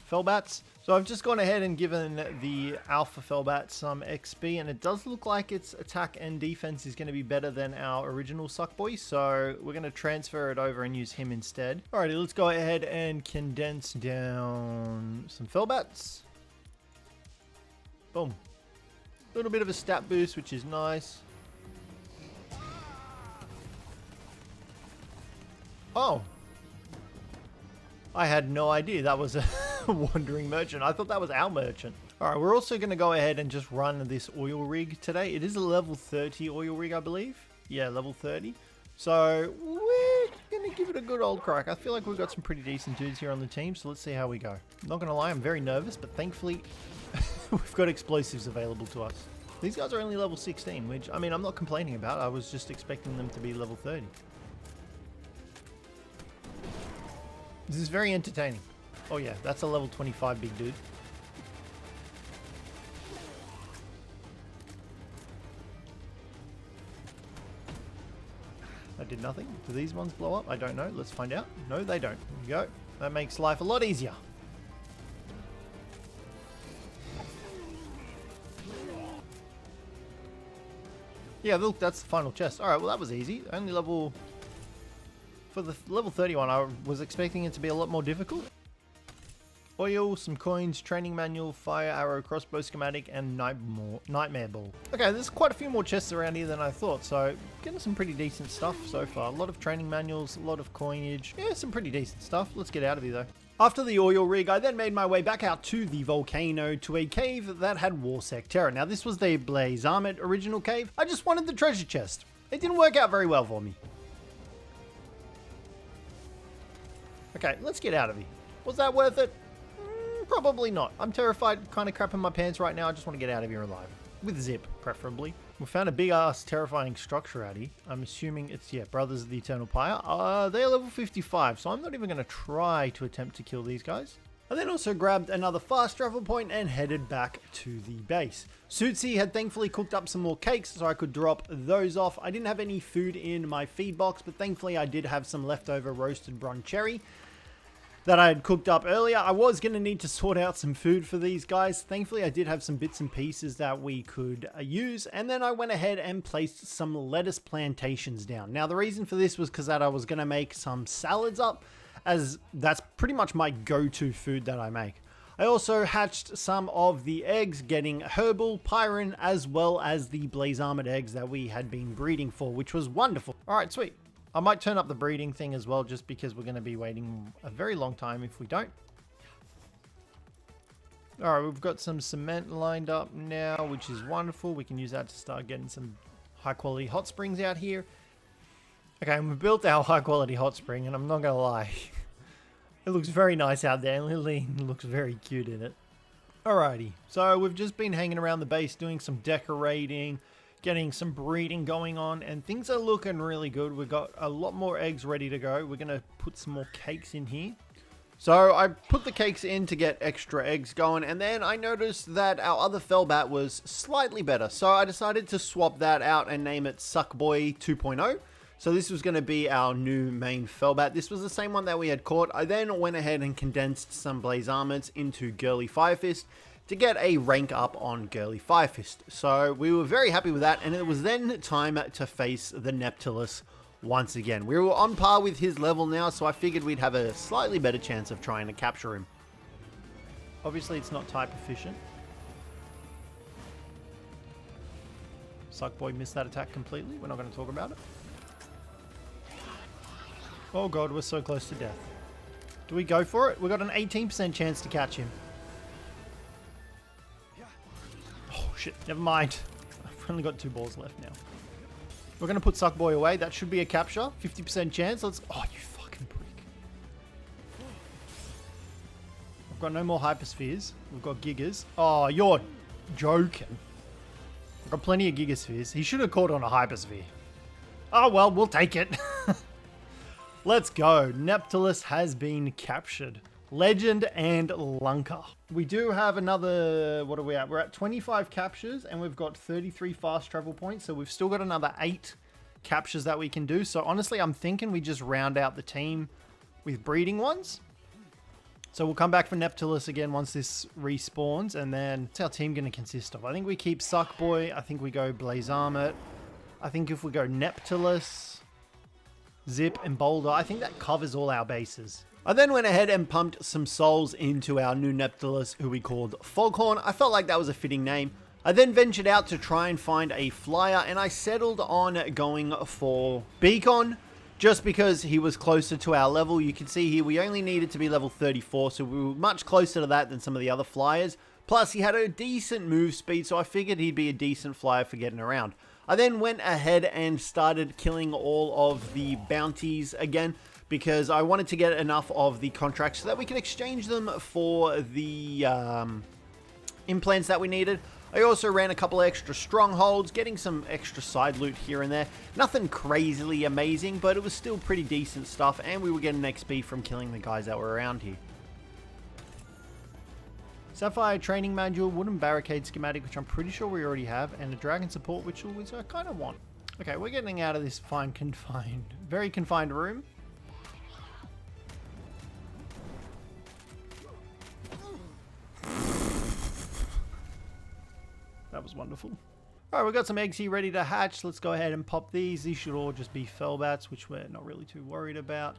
Fellbats. So I've just gone ahead and given the Alpha Fellbat some XP, and it does look like its attack and defense is going to be better than our original Suckboy, so we're going to transfer it over and use him instead. Alrighty, let's go ahead and condense down some Fellbats. Boom. A little bit of a stat boost, which is nice. Oh. I had no idea that was a wandering merchant. I thought that was our merchant. Alright, we're also going to go ahead and just run this oil rig today. It is a level 30 oil rig, I believe. Yeah, level 30. So, we're going to give it a good old crack. I feel like we've got some pretty decent dudes here on the team, so let's see how we go. I'm not going to lie, I'm very nervous, but thankfully we've got explosives available to us. These guys are only level 16, which, I mean, I'm not complaining about. I was just expecting them to be level 30. This is very entertaining. Oh yeah, that's a level 25 big dude. That did nothing. Do these ones blow up? I don't know. Let's find out. No, they don't. There you go. That makes life a lot easier. Yeah, look, that's the final chest. Alright, well that was easy. Only level... For the level 31, I was expecting it to be a lot more difficult. Oil, some coins, training manual, fire arrow, crossbow schematic, and nightmare ball. Okay, there's quite a few more chests around here than I thought, so getting some pretty decent stuff so far. A lot of training manuals, a lot of coinage. Yeah, some pretty decent stuff. Let's get out of here though. After the oil rig, I then made my way back out to the volcano to a cave that had Warsec Terror. Now this was the Blaze Armored original cave. I just wanted the treasure chest. It didn't work out very well for me. Okay, let's get out of here. Was that worth it? Probably not. I'm terrified, kind of crapping my pants right now. I just want to get out of here alive. With Zip, preferably. We found a big-ass terrifying structure out here. I'm assuming it's, yeah, Brothers of the Eternal Pyre. They're level 55, so I'm not even going to try to attempt to kill these guys. I then also grabbed another fast travel point and headed back to the base. Suitsy had thankfully cooked up some more cakes so I could drop those off. I didn't have any food in my feed box, but thankfully I did have some leftover roasted Bron Cherry that I had cooked up earlier. I was going to need to sort out some food for these guys. Thankfully, I did have some bits and pieces that we could use, and then I went ahead and placed some lettuce plantations down. Now, the reason for this was because that I was going to make some salads up, as that's pretty much my go-to food that I make. I also hatched some of the eggs, getting herbal, pyron, as well as the blaze armored eggs that we had been breeding for, which was wonderful. All right, sweet. I might turn up the breeding thing as well, just because we're going to be waiting a very long time if we don't. Alright, we've got some cement lined up now, which is wonderful. We can use that to start getting some high quality hot springs out here. Okay, and we've built our high quality hot spring, and I'm not going to lie. It looks very nice out there, and Lyleen looks very cute in it. Alrighty, so we've just been hanging around the base doing some decorating, getting some breeding going on, and things are looking really good. We've got a lot more eggs ready to go. We're going to put some more cakes in here. So I put the cakes in to get extra eggs going, and then I noticed that our other Fellbat was slightly better. So I decided to swap that out and name it Suckboy 2.0. So this was going to be our new main Fellbat. This was the same one that we had caught. I then went ahead and condensed some Blaze Armors into Girly Firefist to get a rank up on Girly Firefist. So we were very happy with that, and it was then time to face the Neptilus once again. We were on par with his level now, so I figured we'd have a slightly better chance of trying to capture him. Obviously, it's not type efficient. Suckboy missed that attack completely. We're not going to talk about it. Oh god, we're so close to death. Do we go for it? We've got an 18% chance to catch him. Oh shit, never mind. I've only got 2 balls left now. We're going to put Suckboy away. That should be a capture. 50% chance. Let's... Oh, you fucking prick. We've got no more hyperspheres. We've got gigas. Oh, you're joking. I've got plenty of gigaspheres. He should have caught on a hypersphere. Oh, well, we'll take it. Let's go. Neptulus has been captured. Legend and Lunker. We do have another... What are we at? We're at 25 captures and we've got 33 fast travel points. So we've still got another 8 captures that we can do. So honestly, I'm thinking we just round out the team with breeding ones. So we'll come back for Neptulus again once this respawns. And then what's our team going to consist of? I think we keep Suckboy. I think we go Blaze Armor. I think if we go Neptulus, Zip, and Boulder, I think that covers all our bases. I then went ahead and pumped some souls into our new Neptulus, who we called Foghorn. I felt like that was a fitting name. I then ventured out to try and find a flyer, and I settled on going for Beacon, just because he was closer to our level. You can see here we only needed to be level 34, so we were much closer to that than some of the other flyers. Plus, he had a decent move speed, so I figured he'd be a decent flyer for getting around. I then went ahead and started killing all of the bounties again, because I wanted to get enough of the contracts so that we can exchange them for the implants that we needed. I also ran a couple of extra strongholds, getting some extra side loot here and there. Nothing crazily amazing, but it was still pretty decent stuff, and we were getting XP from killing the guys that were around here. Sapphire training manual, wooden barricade schematic, which I'm pretty sure we already have, and a dragon support, which I kind of want. Okay, we're getting out of this very confined room. That was wonderful. Alright, we've got some eggs here ready to hatch. Let's go ahead and pop these. These should all just be fellbats, which we're not really too worried about.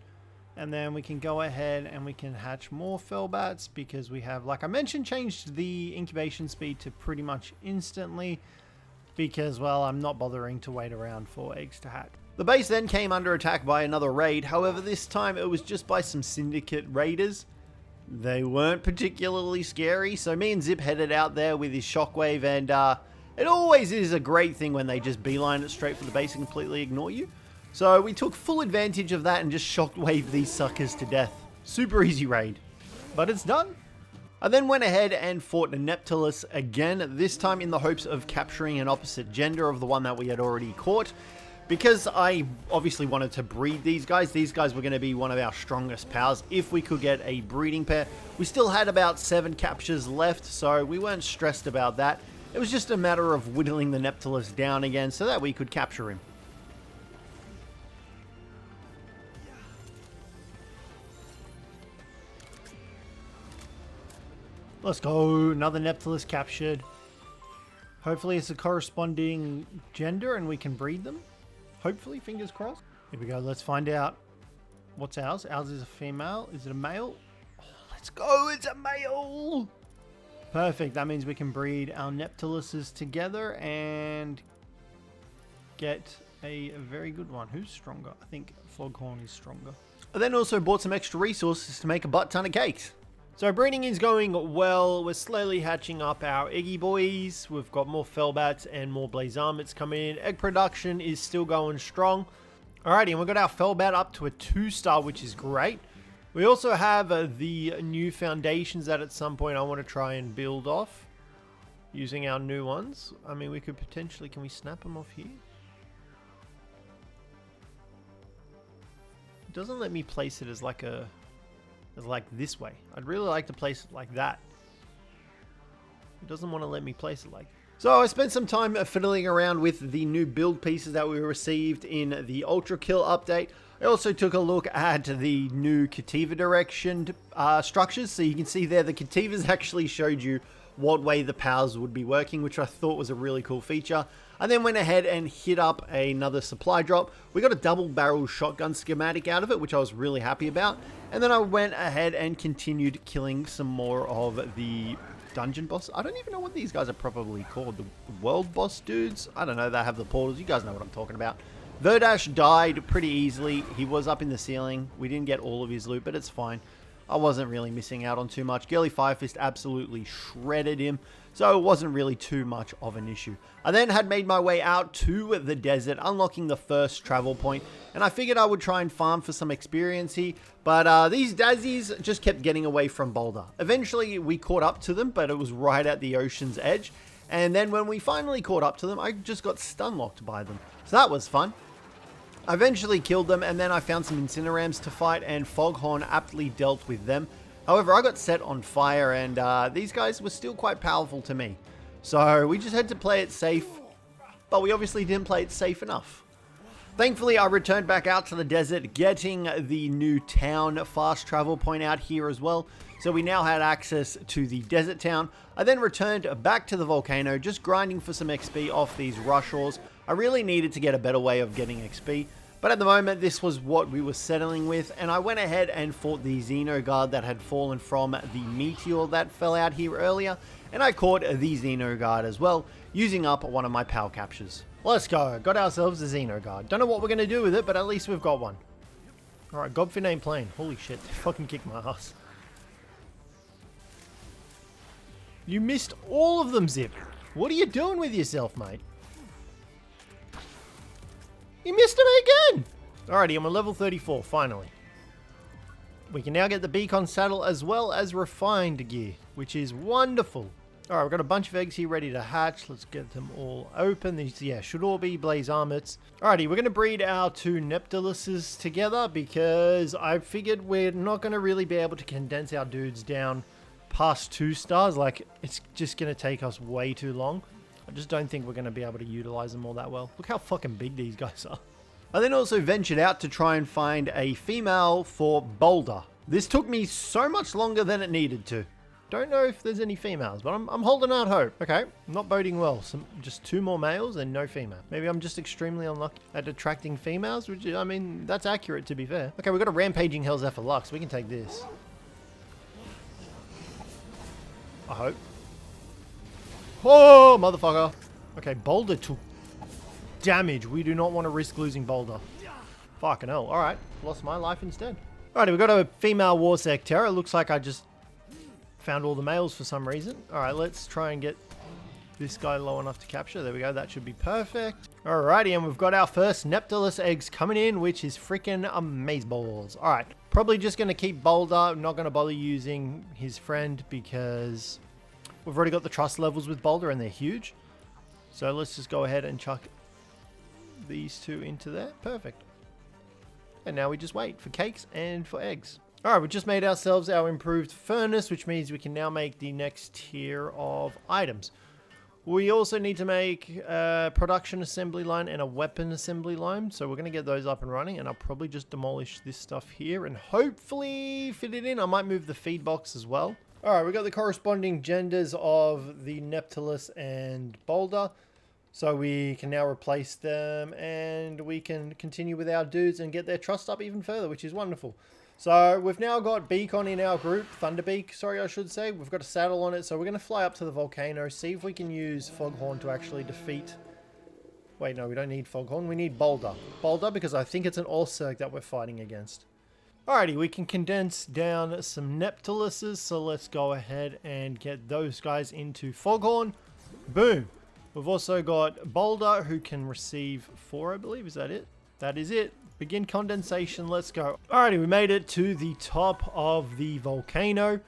And then we can go ahead and we can hatch more fellbats because we have, like I mentioned, changed the incubation speed to pretty much instantly because, well, I'm not bothering to wait around for eggs to hatch. The base then came under attack by another raid. However, this time it was just by some syndicate raiders. They weren't particularly scary, so me and Zip headed out there with his shockwave, and it always is a great thing when they just beeline it straight for the base and completely ignore you. So we took full advantage of that and just shockwaved these suckers to death. Super easy raid, but it's done. I then went ahead and fought Neptulus again, this time in the hopes of capturing an opposite gender of the one that we had already caught. Because I obviously wanted to breed these guys were going to be one of our strongest pals if we could get a breeding pair. We still had about 7 captures left, so we weren't stressed about that. It was just a matter of whittling the Neptulus down again so that we could capture him. Let's go, another Neptulus captured. Hopefully it's a corresponding gender and we can breed them. Hopefully, fingers crossed. Here we go. Let's find out what's ours. Ours is a female. Is it a male? Oh, let's go. It's a male. Perfect. That means we can breed our Neptuluses together and get a very good one. Who's stronger? I think Foghorn is stronger. I then also bought some extra resources to make a butt ton of cakes. So breeding is going well. We're slowly hatching up our eggy boys. We've got more fellbats and more blaze armors coming in. Egg production is still going strong. Alrighty, and we've got our fellbat up to a 2-star, which is great. We also have the new foundations that at some point I want to try and build off using our new ones. I mean, we could potentially, can we snap them off here? It doesn't let me place it as like a... like this way. I'd really like to place it like that. It doesn't want to let me place it like that. So I spent some time fiddling around with the new build pieces that we received in the Ultra Kill update. I also took a look at the new Cjthecheesedj direction structures. So you can see there the Cjthecheesedj actually showed you what way the powers would be working, which I thought was a really cool feature. I then went ahead and hit up another supply drop. We got a double barrel shotgun schematic out of it, which I was really happy about. And then I went ahead and continued killing some more of the dungeon boss. I don't even know what these guys are probably called. The world boss dudes? I don't know. They have the portals. You guys know what I'm talking about. Verdash died pretty easily. He was up in the ceiling. We didn't get all of his loot, but it's fine. I wasn't really missing out on too much. Girly Firefist absolutely shredded him, so it wasn't really too much of an issue. I then had made my way out to the desert, unlocking the first travel point, and I figured I would try and farm for some experience here, but these dazies just kept getting away from Boulder. Eventually, we caught up to them, but it was right at the ocean's edge, and then when we finally caught up to them, I just got stun-locked by them. So that was fun. I eventually killed them, and then I found some Incinerams to fight, and Foghorn aptly dealt with them. However, I got set on fire, and these guys were still quite powerful to me. So we just had to play it safe, but we obviously didn't play it safe enough. Thankfully, I returned back out to the desert, getting the new town fast travel point out here as well. So we now had access to the desert town. I then returned back to the volcano, just grinding for some XP off these rush ores. I really needed to get a better way of getting XP, but at the moment this was what we were settling with, and I went ahead and fought the Xenoguard that had fallen from the meteor that fell out here earlier, and I caught the Xenoguard as well, using up one of my power captures. Let's go, got ourselves a Xenoguard. Don't know what we're going to do with it, but at least we've got one. Alright, Godfin ain't playing. Holy shit, they fucking kicked my ass. You missed all of them, Zip. What are you doing with yourself, mate? You missed him again! Alrighty, I'm on level 34, finally. We can now get the beacon saddle as well as refined gear, which is wonderful. Alright, we've got a bunch of eggs here ready to hatch. Let's get them all open. These, yeah, should all be blaze armets. Alrighty, we're going to breed our two Neptuluses together because I figured we're not going to really be able to condense our dudes down past 2 stars. Like, it's just going to take us way too long. I just don't think we're going to be able to utilize them all that well. Look how fucking big these guys are. I then also ventured out to try and find a female for Boulder. This took me so much longer than it needed to. Don't know if there's any females, but I'm holding out hope. Okay, not boding well. Just 2 more males and no female. Maybe I'm just extremely unlucky at attracting females, which, I mean, that's accurate to be fair. Okay, we've got a rampaging Hellzephyr Lux. We can take this. I hope. Oh, motherfucker. Okay, Boulder took damage. We do not want to risk losing Boulder. Fucking hell. Alright, lost my life instead. Alrighty, we've got a female Warsec Terror. It looks like I just found all the males for some reason. Alright, let's try and get this guy low enough to capture. There we go. That should be perfect. Alrighty, and we've got our first Neptulus eggs coming in, which is freaking amazeballs. Alright, probably just going to keep Boulder. I'm not going to bother using his friend because we've already got the trust levels with Boulder and they're huge. So let's just go ahead and chuck these 2 into there. Perfect. And now we just wait for cakes and for eggs. Alright, we just made ourselves our improved furnace, which means we can now make the next tier of items. We also need to make a production assembly line and a weapon assembly line. So we're going to get those up and running, and I'll probably just demolish this stuff here and hopefully fit it in. I might move the feed box as well. Alright, we got the corresponding genders of the Neptulus and Boulder. So we can now replace them and we can continue with our dudes and get their trust up even further, which is wonderful. So we've now got Beacon in our group, Thunderbeak, sorry I should say. We've got a saddle on it, so we're going to fly up to the volcano, see if we can use Foghorn to actually defeat... Wait, no, we don't need Foghorn, we need Boulder. Boulder, because I think it's an Allcirc that we're fighting against. Alrighty, we can condense down some Neptuluses, so let's go ahead and get those guys into Foghorn. Boom! We've also got Boulder, who can receive 4, I believe. Is that it? That is it. Begin condensation. Let's go. Alrighty, we made it to the top of the volcano.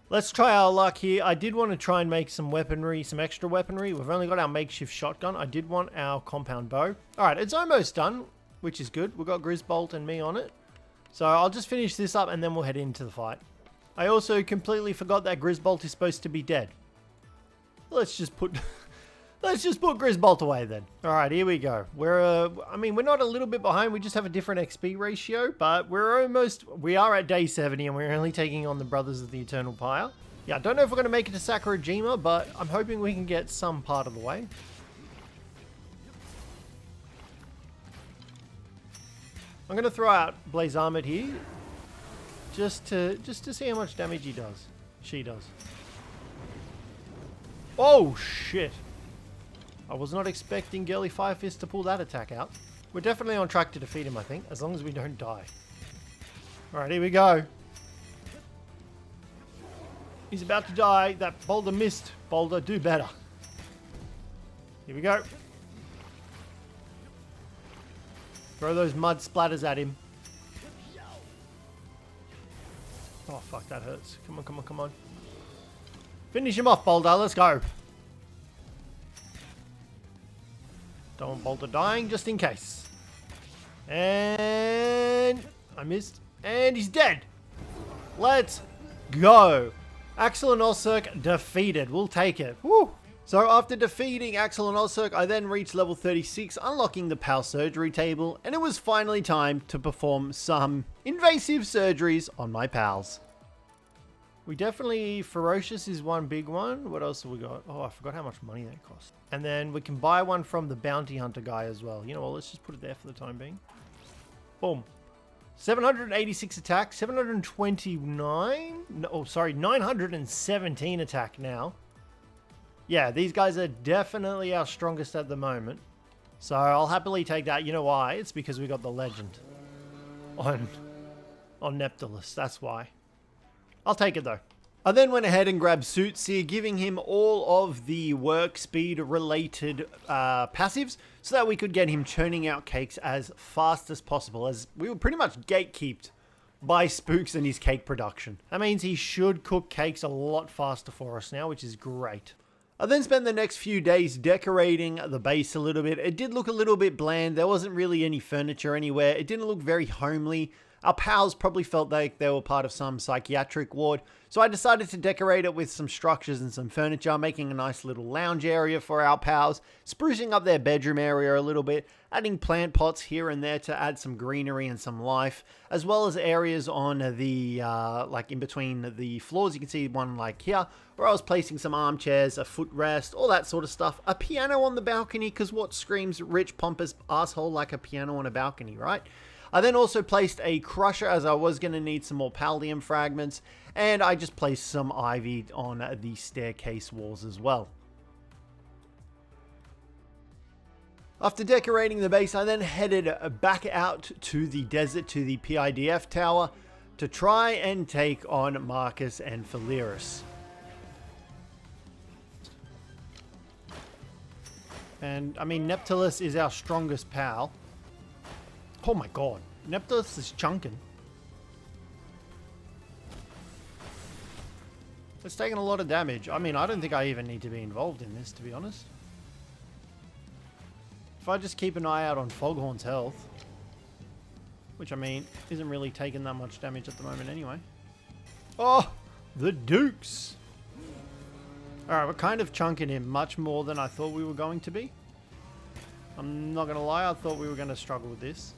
Let's try our luck here. I did want to try and make some weaponry, some extra weaponry. We've only got our makeshift shotgun. I did want our compound bow. Alright, it's almost done, which is good. We've got Grizzbolt and me on it. So I'll just finish this up and then we'll head into the fight. I also completely forgot that Grizzbolt is supposed to be dead. Let's just put... Let's just put Grizzbolt away then. Alright, here we go. I mean, we're not a little bit behind. We just have a different XP ratio, but we are at day 70 and we're only taking on the Brothers of the Eternal Pyre. Yeah, I don't know if we're going to make it to Sakurajima, but I'm hoping we can get some part of the way. I'm going to throw out Blaze Armored here, just to see how much damage he does. She does. Oh, shit. I was not expecting Girly Firefist to pull that attack out. We're definitely on track to defeat him, I think, as long as we don't die. Alright, here we go. He's about to die. That boulder missed. Boulder, do better. Here we go. Throw those mud splatters at him. Oh, fuck, that hurts. Come on, come on, come on. Finish him off, Boulder. Let's go. Don't want Boulder dying, just in case. And I missed. And he's dead. Let's go. Axel and Ozurk defeated. We'll take it. Woo. So after defeating Axel and Ozurk, I then reached level 36, unlocking the PAL surgery table, and it was finally time to perform some invasive surgeries on my pals. We definitely, Ferocious is one big one. What else have we got? Oh, I forgot how much money that cost. And then we can buy one from the bounty hunter guy as well. You know what, let's just put it there for the time being. Boom. 786 attack, 729? No, oh, sorry, 917 attack now. Yeah, these guys are definitely our strongest at the moment. So I'll happily take that. You know why? It's because we got the legend on Neptulus. That's why. I'll take it though. I then went ahead and grabbed Sootsir, giving him all of the work speed related passives so that we could get him churning out cakes as fast as possible, as we were pretty much gatekeeped by Spooks and his cake production. That means he should cook cakes a lot faster for us now, which is great. I then spent the next few days decorating the base a little bit. It did look a little bit bland. There wasn't really any furniture anywhere. It didn't look very homely. Our pals probably felt like they were part of some psychiatric ward. So I decided to decorate it with some structures and some furniture, making a nice little lounge area for our pals, sprucing up their bedroom area a little bit, adding plant pots here and there to add some greenery and some life, as well as areas on the, like in between the floors. You can see one like here, where I was placing some armchairs, a footrest, all that sort of stuff. A piano on the balcony, because what screams rich, pompous asshole like a piano on a balcony, right? I then also placed a crusher, as I was going to need some more paldium fragments, and I just placed some ivy on the staircase walls as well. After decorating the base, I then headed back out to the desert, to the PIDF tower, to try and take on Marcus and Phaleris. And, I mean, Neptulus is our strongest pal. Oh my god, Neptulus is chunking. It's taking a lot of damage. I mean, I don't think I even need to be involved in this, to be honest. If I just keep an eye out on Foghorn's health, which, I mean, isn't really taking that much damage at the moment anyway. Oh, the Dukes. Alright, we're kind of chunking him much more than I thought we were going to be. I'm not going to lie, I thought we were going to struggle with this.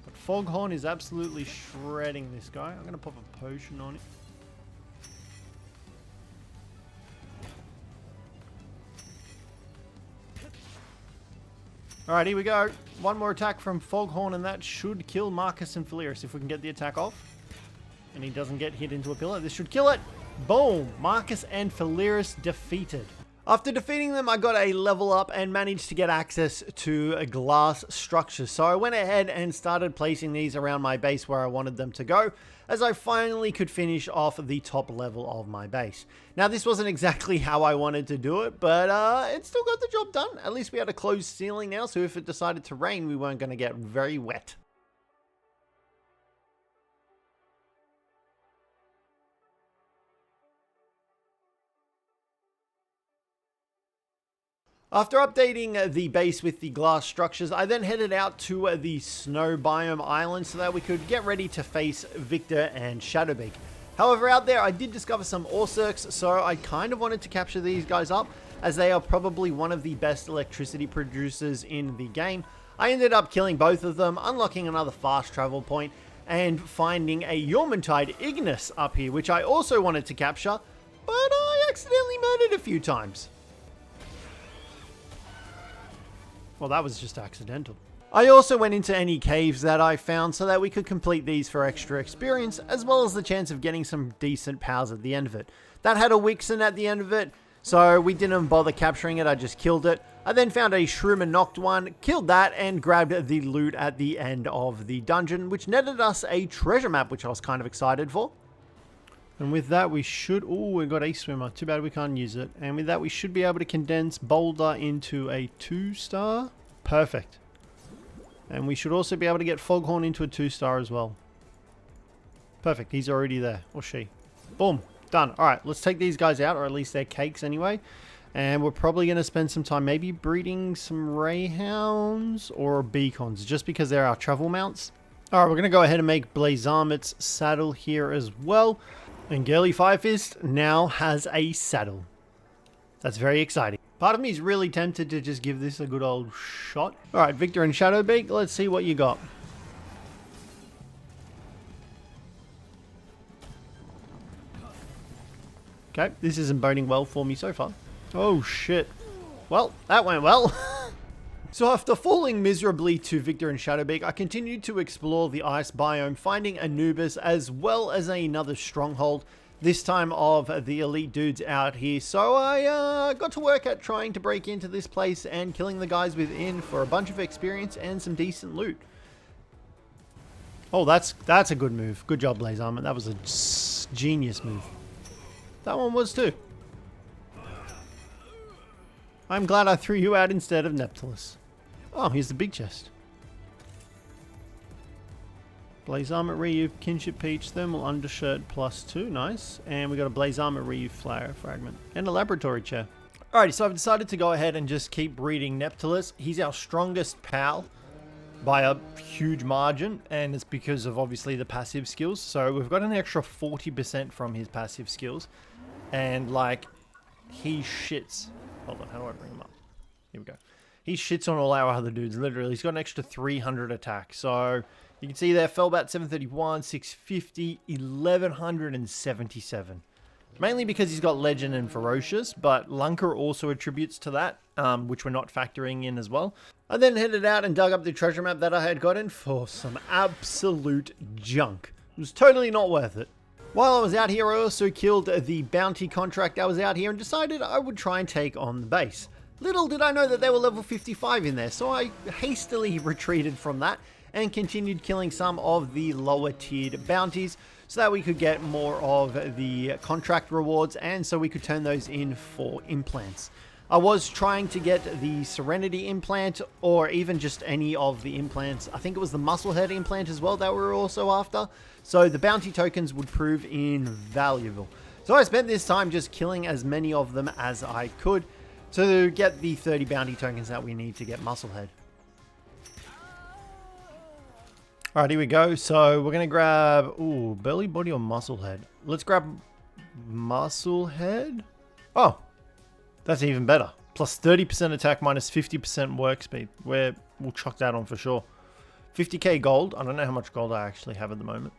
But Foghorn is absolutely shredding this guy. I'm going to pop a potion on it. Alright, here we go. One more attack from Foghorn, and that should kill Marcus and Phaleris if we can get the attack off. And he doesn't get hit into a pillar. This should kill it. Boom! Marcus and Phaleris defeated. After defeating them, I got a level up and managed to get access to a glass structure. So I went ahead and started placing these around my base where I wanted them to go, as I finally could finish off the top level of my base. Now, this wasn't exactly how I wanted to do it, but it still got the job done. At least we had a closed ceiling now, so if it decided to rain, we weren't going to get very wet. After updating the base with the glass structures, I then headed out to the snow biome island so that we could get ready to face Victor and Shadowbeak. However, out there I did discover some Ozurks, so I kind of wanted to capture these guys up, as they are probably one of the best electricity producers in the game. I ended up killing both of them, unlocking another fast travel point, and finding a Yormantide Ignis up here, which I also wanted to capture, but I accidentally murdered a few times. Well, that was just accidental. I also went into any caves that I found so that we could complete these for extra experience, as well as the chance of getting some decent pals at the end of it. That had a Wixen at the end of it, so we didn't bother capturing it, I just killed it. I then found a Shroom and Noct one, killed that, and grabbed the loot at the end of the dungeon, which netted us a treasure map, which I was kind of excited for. And with that we should... Oh, we got a swimmer. Too bad we can't use it. And with that we should be able to condense Boulder into a 2-star. Perfect. And we should also be able to get Foghorn into a 2-star as well. Perfect. He's already there. Or she. Boom. Done. Alright, let's take these guys out. Or at least their cakes anyway. And we're probably going to spend some time maybe breeding some Rayhounds or Beacons. Just because they're our travel mounts. Alright, we're going to go ahead and make Blazamit's saddle here as well. And Girly Firefist now has a saddle. That's very exciting. Part of me is really tempted to just give this a good old shot. Alright, Victor and Shadowbeak, let's see what you got. Okay, this isn't boding well for me so far. Oh shit. Well, that went well. So after falling miserably to Victor and Shadowbeak, I continued to explore the ice biome, finding Anubis as well as another stronghold, this time of the elite dudes out here. So I got to work at trying to break into this place and killing the guys within for a bunch of experience and some decent loot. Oh, that's a good move. Good job, Blazamit. That was a genius move. That one was too. I'm glad I threw you out instead of Neptulus. Oh, here's the big chest. Blaze Armor Ryu, Kinship Peach, Thermal Undershirt +2, nice. And we got a Blaze Armor Ryu Flower Fragment. And a Laboratory Chair. Alrighty, so I've decided to go ahead and just keep breeding Neptulus. He's our strongest pal by a huge margin, and it's because of obviously the passive skills. So we've got an extra 40% from his passive skills. And like, he shits. Hold on, how do I bring him up? Here we go. He shits on all our other dudes, literally. He's got an extra 300 attack. So you can see there, Felbat 731, 650, 1177. Mainly because he's got Legend and Ferocious, but Lunker also attributes to that, which we're not factoring in as well. I then headed out and dug up the treasure map that I had gotten for some absolute junk. It was totally not worth it. While I was out here, I also killed the bounty contract that was out here and decided I would try and take on the base. Little did I know that they were level 55 in there, so I hastily retreated from that and continued killing some of the lower tiered bounties so that we could get more of the contract rewards and so we could turn those in for implants. I was trying to get the Serenity implant or even just any of the implants. I think it was the Musclehead implant as well that we were also after. So the bounty tokens would prove invaluable. So I spent this time just killing as many of them as I could to get the 30 bounty tokens that we need to get Musclehead. Alright, here we go. So we're going to grab, ooh, belly body or Musclehead. Let's grab Musclehead. Oh, that's even better. Plus 30% attack, minus 50% work speed. We'll chuck that on for sure. 50k gold. I don't know how much gold I actually have at the moment.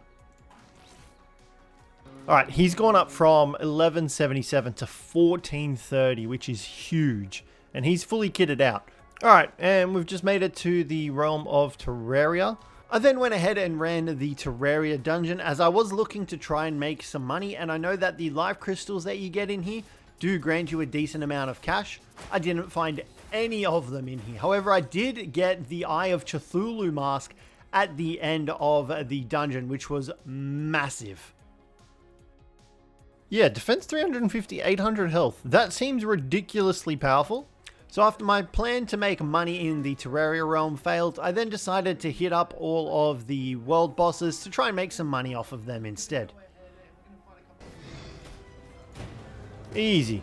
Alright, he's gone up from 1177 to 1430, which is huge. And he's fully kitted out. Alright, and we've just made it to the realm of Terraria. I then went ahead and ran the Terraria dungeon as I was looking to try and make some money. And I know that the life crystals that you get in here do grant you a decent amount of cash. I didn't find any of them in here. However, I did get the Eye of Cthulhu mask at the end of the dungeon, which was massive. Yeah, defense 350, 800 health. That seems ridiculously powerful. So after my plan to make money in the Terraria realm failed, I then decided to hit up all of the world bosses to try and make some money off of them instead. Easy.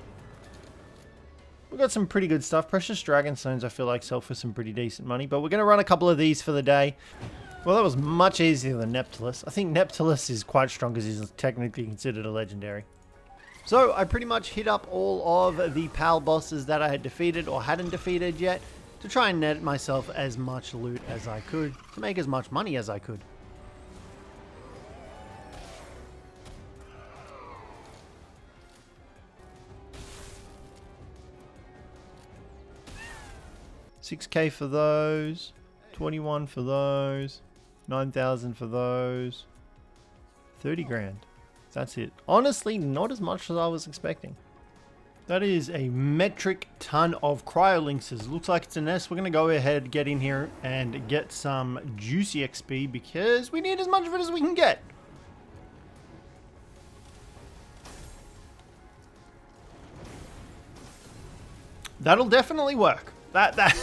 We've got some pretty good stuff. Precious Dragonstones I feel like sell for some pretty decent money, but we're going to run a couple of these for the day. Well, that was much easier than Neptulus. I think Neptulus is quite strong because he's technically considered a legendary. So I pretty much hit up all of the PAL bosses that I had defeated or hadn't defeated yet to try and net myself as much loot as I could to make as much money as I could. $6k for those, 21 for those, 9,000 for those, 30 grand. That's it. Honestly, not as much as I was expecting. That is a metric ton of cryolinxes. Looks like it's a nest. We're going to go ahead, get in here, and get some juicy XP because we need as much of it as we can get. That'll definitely work. That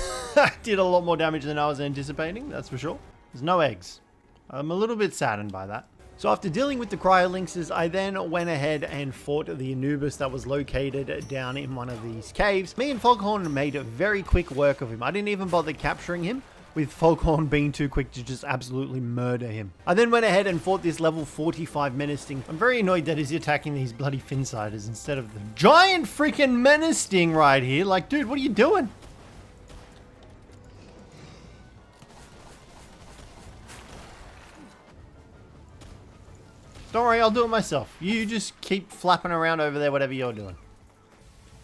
did a lot more damage than I was anticipating, that's for sure. There's no eggs. I'm a little bit saddened by that. So after dealing with the cryolynxes, I then went ahead and fought the Anubis that was located down in one of these caves. Me and Foghorn made very quick work of him. I didn't even bother capturing him, with Foghorn being too quick to just absolutely murder him. I then went ahead and fought this level 45 menacing. I'm very annoyed that he's attacking these bloody Finsiders instead of the giant freaking menacing right here. Like, dude, what are you doing? Don't worry, I'll do it myself. You just keep flapping around over there, whatever you're doing.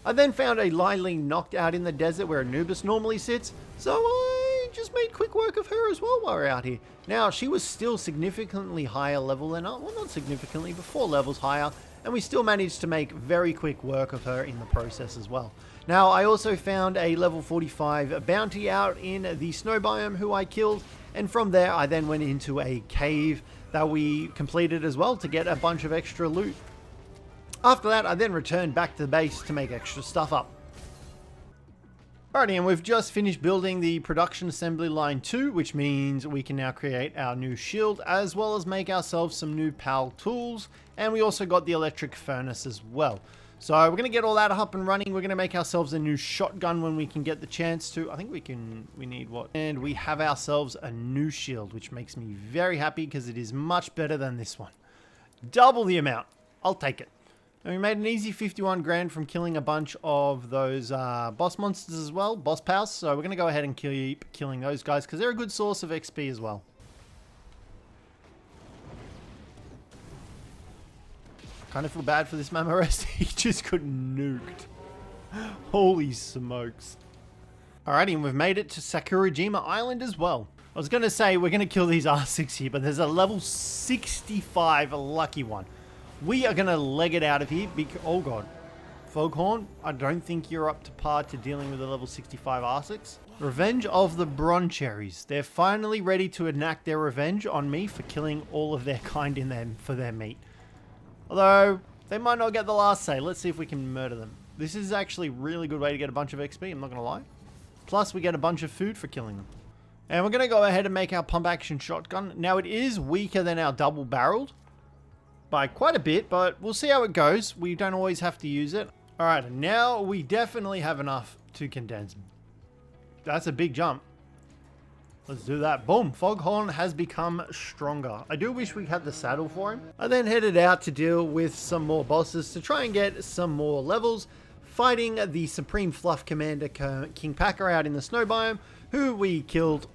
I then found a Lyleen knocked out in the desert where Anubis normally sits, so I just made quick work of her as well while we're out here. Now, she was still significantly higher level than us. Well, not significantly, but 4 levels higher, and we still managed to make very quick work of her in the process as well. Now, I also found a level 45 bounty out in the snow biome who I killed, and from there I then went into a cave that we completed as well to get a bunch of extra loot. After that, I then returned back to the base to make extra stuff up. Alrighty, and we've just finished building the production assembly line 2, which means we can now create our new shield as well as make ourselves some new PAL tools, and we also got the electric furnace as well. So we're going to get all that up and running. We're going to make ourselves a new shotgun when we can get the chance to. I think we need what? And we have ourselves a new shield, which makes me very happy because it is much better than this one. Double the amount. I'll take it. And we made an easy 51 grand from killing a bunch of those boss monsters as well, boss pals. So we're going to go ahead and keep killing those guys because they're a good source of XP as well. Kind of feel bad for this Mamarest. He just got nuked. Holy smokes. Alrighty, and we've made it to Sakurajima Island as well. I was going to say we're going to kill these R6 here, but there's a level 65 lucky one. We are going to leg it out of here because, oh god. Foghorn, I don't think you're up to par to dealing with a level 65 R6. Revenge of the Broncherries. They're finally ready to enact their revenge on me for killing all of their kind in them for their meat. Although, they might not get the last say. Let's see if we can murder them. This is actually a really good way to get a bunch of XP, I'm not going to lie. Plus, we get a bunch of food for killing them. And we're going to go ahead and make our pump action shotgun. Now, it is weaker than our double barreled by quite a bit, but we'll see how it goes. We don't always have to use it. Alright, now we definitely have enough to condense. That's a big jump. Let's do that. Boom. Foghorn has become stronger. I do wish we had the saddle for him. I then headed out to deal with some more bosses to try and get some more levels, fighting the Supreme Fluff Commander King Packer out in the snow biome, who we killed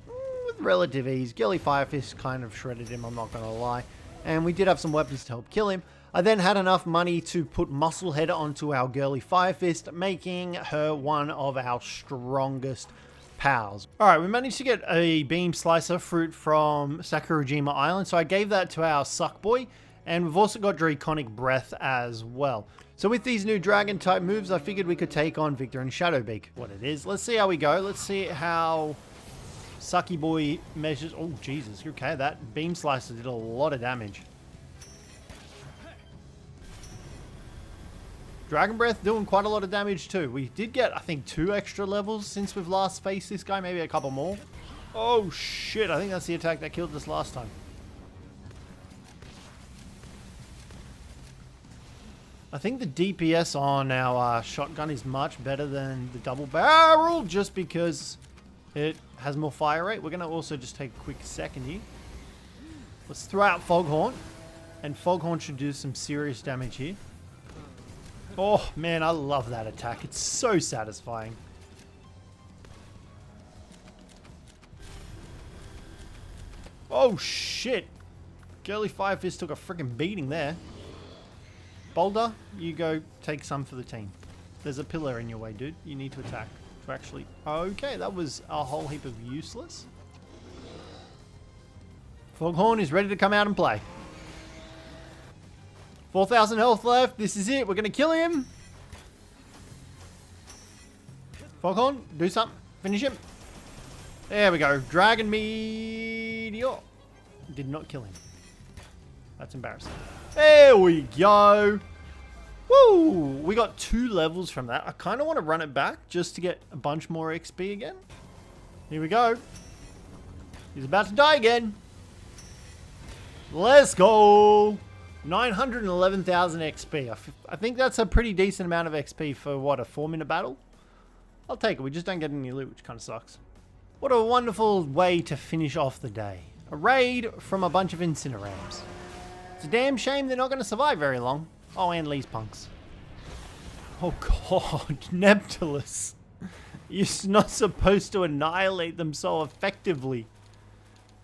with relative ease. Girly Firefist kind of shredded him, I'm not going to lie. And we did have some weapons to help kill him. I then had enough money to put Musclehead onto our Girly Firefist, making her one of our strongest pals. Alright, we managed to get a beam slicer fruit from Sakurajima Island, so I gave that to our Suckboy, and we've also got Draconic Breath as well. So with these new dragon type moves, I figured we could take on Victor and Shadowbeak. What it is. Let's see how we go. Let's see how Sucky Boy measures. Oh, Jesus. Okay, that beam slicer did a lot of damage. Dragon Breath doing quite a lot of damage too. We did get, I think, 2 extra levels since we've last faced this guy. Maybe a couple more. Oh, shit. I think that's the attack that killed us last time. I think the DPS on our shotgun is much better than the double barrel just because it has more fire rate. We're going to also just take a quick second here. Let's throw out Foghorn. And Foghorn should do some serious damage here. Oh, man, I love that attack. It's so satisfying. Oh, shit. Girly Firefist took a freaking beating there. Boulder, you go take some for the team. There's a pillar in your way, dude. You need to attack. To actually... Okay, that was a whole heap of useless. Foghorn is ready to come out and play. 4,000 health left. This is it. We're going to kill him. Foghorn, do something. Finish him. There we go. Dragon Meteor. Did not kill him. That's embarrassing. There we go. Woo! We got 2 levels from that. I kind of want to run it back just to get a bunch more XP again. Here we go. He's about to die again. Let's go. 911,000 XP. I think that's a pretty decent amount of XP for, what, a 4-minute battle? I'll take it. We just don't get any loot, which kind of sucks. What a wonderful way to finish off the day. A raid from a bunch of incinerams. It's a damn shame they're not going to survive very long. Oh, and Lee's punks. Oh god, Neptulus. You're not supposed to annihilate them so effectively.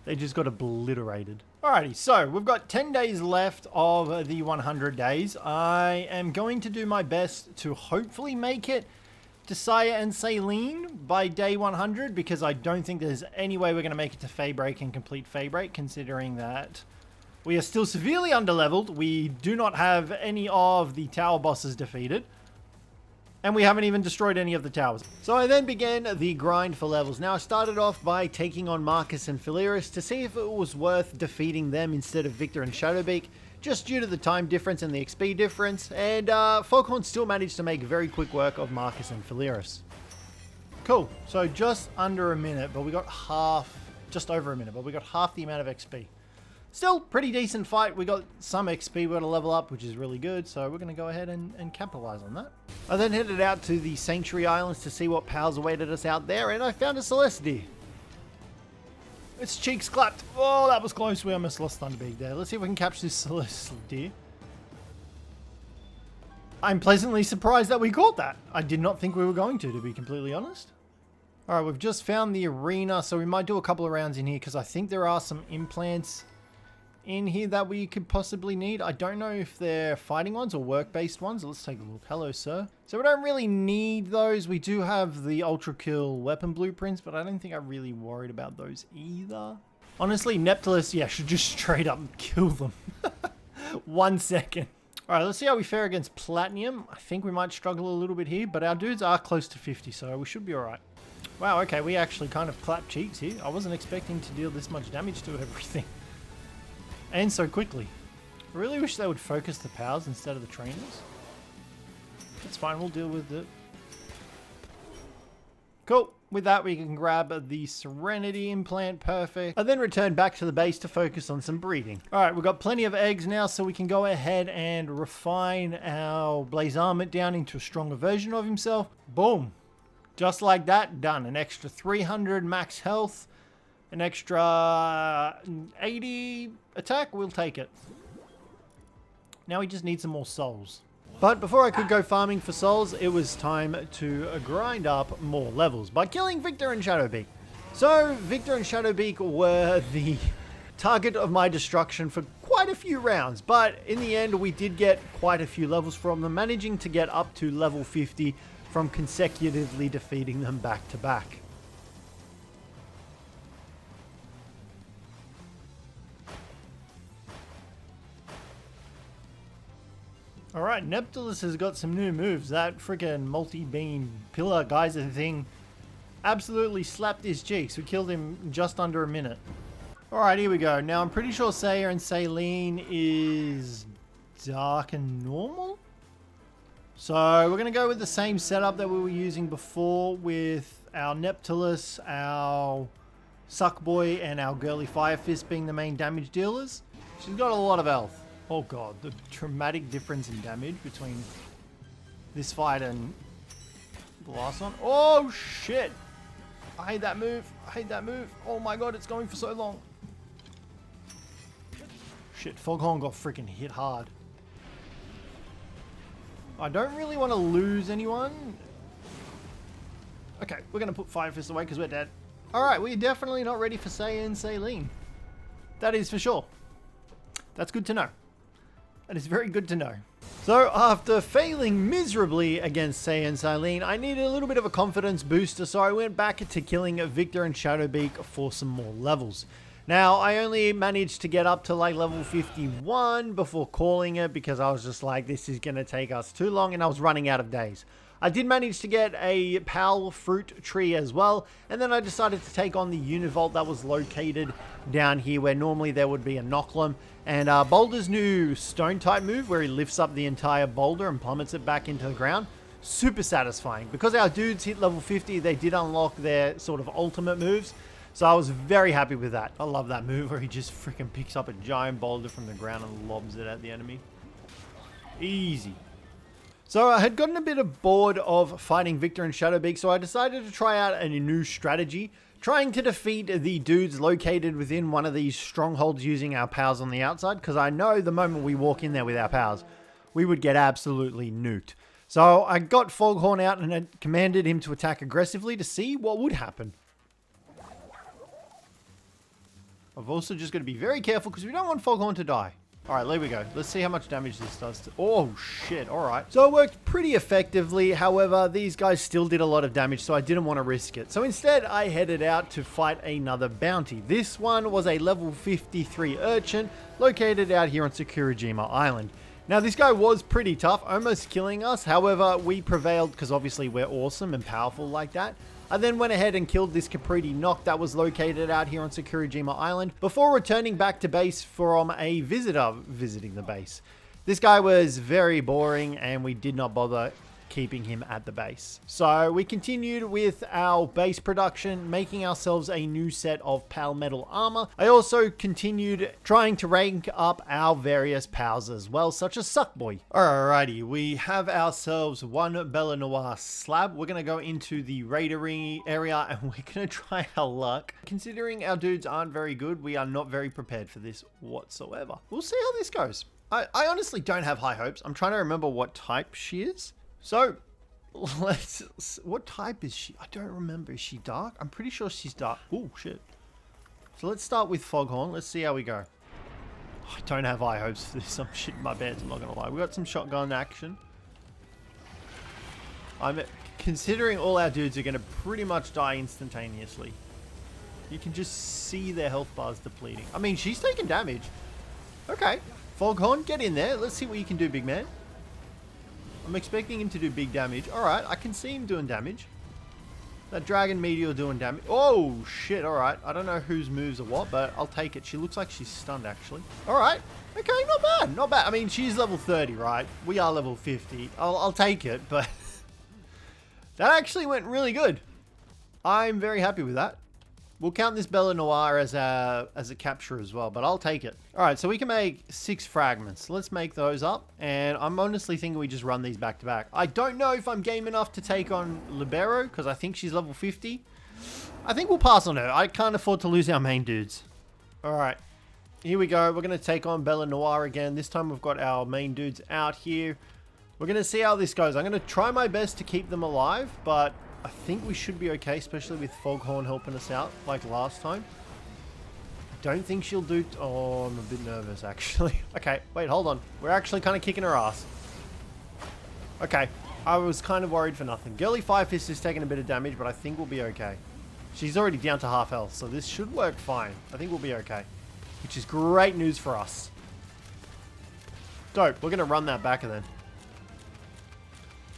They just got obliterated. Alrighty, so we've got 10 days left of the 100 days. I am going to do my best to hopefully make it to Saya and Lyleen by day 100, because I don't think there's any way we're going to make it to Faybreak and complete Faybreak, considering that we are still severely underleveled. We do not have any of the tower bosses defeated, and we haven't even destroyed any of the towers. So I then began the grind for levels. Now I started off by taking on Marcus and Phileris to see if it was worth defeating them instead of Victor and Shadowbeak, just due to the time difference and the XP difference, and Foghorn still managed to make very quick work of Marcus and Phileris. Cool, so just under a minute, but we got just over a minute, but we got half the amount of XP. Still, pretty decent fight. We got some XP we got to level up, which is really good, so we're going to go ahead and capitalize on that. I then headed out to the Sanctuary Islands to see what pals awaited us out there, and I found a Celeste deer. Its cheeks clapped. Oh, that was close. We almost lost Thunderbeak there. Let's see if we can catch this Celeste deer. I'm pleasantly surprised that we caught that. I did not think we were going to be completely honest. Alright, we've just found the arena, so we might do a couple of rounds in here, because I think there are some implants in here that we could possibly need. I don't know if they're fighting ones or work-based ones. Let's take a look. Hello, sir. So we don't really need those. We do have the Ultra Kill weapon blueprints, but I don't think I'm really worried about those either. Honestly, Neptulus, yeah, should just straight up kill them. 1 second. All right, let's see how we fare against Platinum. I think we might struggle a little bit here, but our dudes are close to 50, so we should be all right. Wow, okay, we actually kind of clapped cheeks here. I wasn't expecting to deal this much damage to everything. And so quickly. I really wish they would focus the powers instead of the trainers. That's fine, we'll deal with it. Cool. With that, we can grab the Serenity implant. Perfect. I then return back to the base to focus on some breeding. Alright, we've got plenty of eggs now, so we can go ahead and refine our Blaze Armament down into a stronger version of himself. Boom. Just like that, done. An extra 300 max health. An extra 80 attack, we'll take it. Now we just need some more souls. But before I could go farming for souls, it was time to grind up more levels by killing Victor and Shadowbeak. So Victor and Shadowbeak were the target of my destruction for quite a few rounds, but in the end we did get quite a few levels from them, managing to get up to level 50 from consecutively defeating them back to back. Alright, Neptulus has got some new moves. That freaking multi-beam pillar geyser thing absolutely slapped his cheeks. We killed him in just under a minute. Alright, here we go. Now, I'm pretty sure Saya and Lyleen is dark and normal. So, we're going to go with the same setup that we were using before with our Neptulus, our Suckboy, and our Girly Fire Fist being the main damage dealers. She's got a lot of health. Oh god, the dramatic difference in damage between this fight and the last one. Oh shit! I hate that move. I hate that move. Oh my god, it's going for so long. Shit, Foghorn got freaking hit hard. I don't really want to lose anyone. Okay, we're going to put Fire Fist away because we're dead. Alright, we're definitely not ready for Saya and Lyleen. That is for sure. That's good to know. That is very good to know. So after failing miserably against Saya and Lyleen, I needed a little bit of a confidence booster, so I went back to killing Victor and Shadowbeak for some more levels. Now, I only managed to get up to like level 51 before calling it because I was just like, this is going to take us too long, and I was running out of days. I did manage to get a PAL fruit tree as well, and then I decided to take on the Univolt that was located down here where normally there would be a Knocklim. And Boulder's new stone type move where he lifts up the entire boulder and plummets it back into the ground. Super satisfying. Because our dudes hit level 50, they did unlock their sort of ultimate moves. So I was very happy with that. I love that move where he just freaking picks up a giant boulder from the ground and lobs it at the enemy. Easy. So I had gotten a bit bored of fighting Victor and Shadowbeak, so I decided to try out a new strategy, trying to defeat the dudes located within one of these strongholds using our powers on the outside, because I know the moment we walk in there with our powers, we would get absolutely nuked. So I got Foghorn out and had commanded him to attack aggressively to see what would happen. I've also just got to be very careful because we don't want Foghorn to die. Alright, there we go. Let's see how much damage this does to... Oh, shit. Alright. So it worked pretty effectively. However, these guys still did a lot of damage, so I didn't want to risk it. So instead, I headed out to fight another bounty. This one was a level 53 urchin located out here on Sakurajima Island. Now, this guy was pretty tough, almost killing us. However, we prevailed because obviously we're awesome and powerful like that. I then went ahead and killed this Capriti Nock that was located out here on Sakurajima Island before returning back to base from a visitor visiting the base. This guy was very boring and we did not bother keeping him at the base. So we continued with our base production, making ourselves a new set of PAL metal armor. I also continued trying to rank up our various pals as well, such as Suckboy. Alrighty, we have ourselves one Bella Noir slab. We're going to go into the raidering area and we're going to try our luck. Considering our dudes aren't very good, we are not very prepared for this whatsoever. We'll see how this goes. I honestly don't have high hopes. I'm trying to remember what type she is. So, what type is she? I don't remember. Is she dark? I'm pretty sure she's dark. Oh, shit. So let's start with Foghorn. Let's see how we go. I don't have high hopes for this. I'm shitting my pants, I'm not going to lie. We got some shotgun action. I'm considering all our dudes are going to pretty much die instantaneously. You can just see their health bars depleting. I mean, she's taking damage. Okay. Foghorn, get in there. Let's see what you can do, big man. I'm expecting him to do big damage. Alright, I can see him doing damage. That Dragon Meteor doing damage. Oh, shit, alright. I don't know whose moves are what, but I'll take it. She looks like she's stunned, actually. Alright. Okay, not bad. Not bad. I mean, she's level 30, right? We are level 50. I'll take it, but... that actually went really good. I'm very happy with that. We'll count this Bella Noir as a capture as well, but I'll take it. All right, so we can make 6 fragments. Let's make those up, and I'm honestly thinking we just run these back to back. I don't know if I'm game enough to take on Libero, because I think she's level 50. I think we'll pass on her. I can't afford to lose our main dudes. All right, here we go. We're going to take on Bella Noir again. This time we've got our main dudes out here. We're going to see how this goes. I'm going to try my best to keep them alive, but... I think we should be okay, especially with Foghorn helping us out like last time. I don't think she'll do... Oh, I'm a bit nervous, actually. Okay, wait, hold on. We're actually kind of kicking her ass. Okay, I was kind of worried for nothing. Girly Firefist is taking a bit of damage, but I think we'll be okay. She's already down to half health, so this should work fine. I think we'll be okay, which is great news for us. Dope, we're going to run that back then.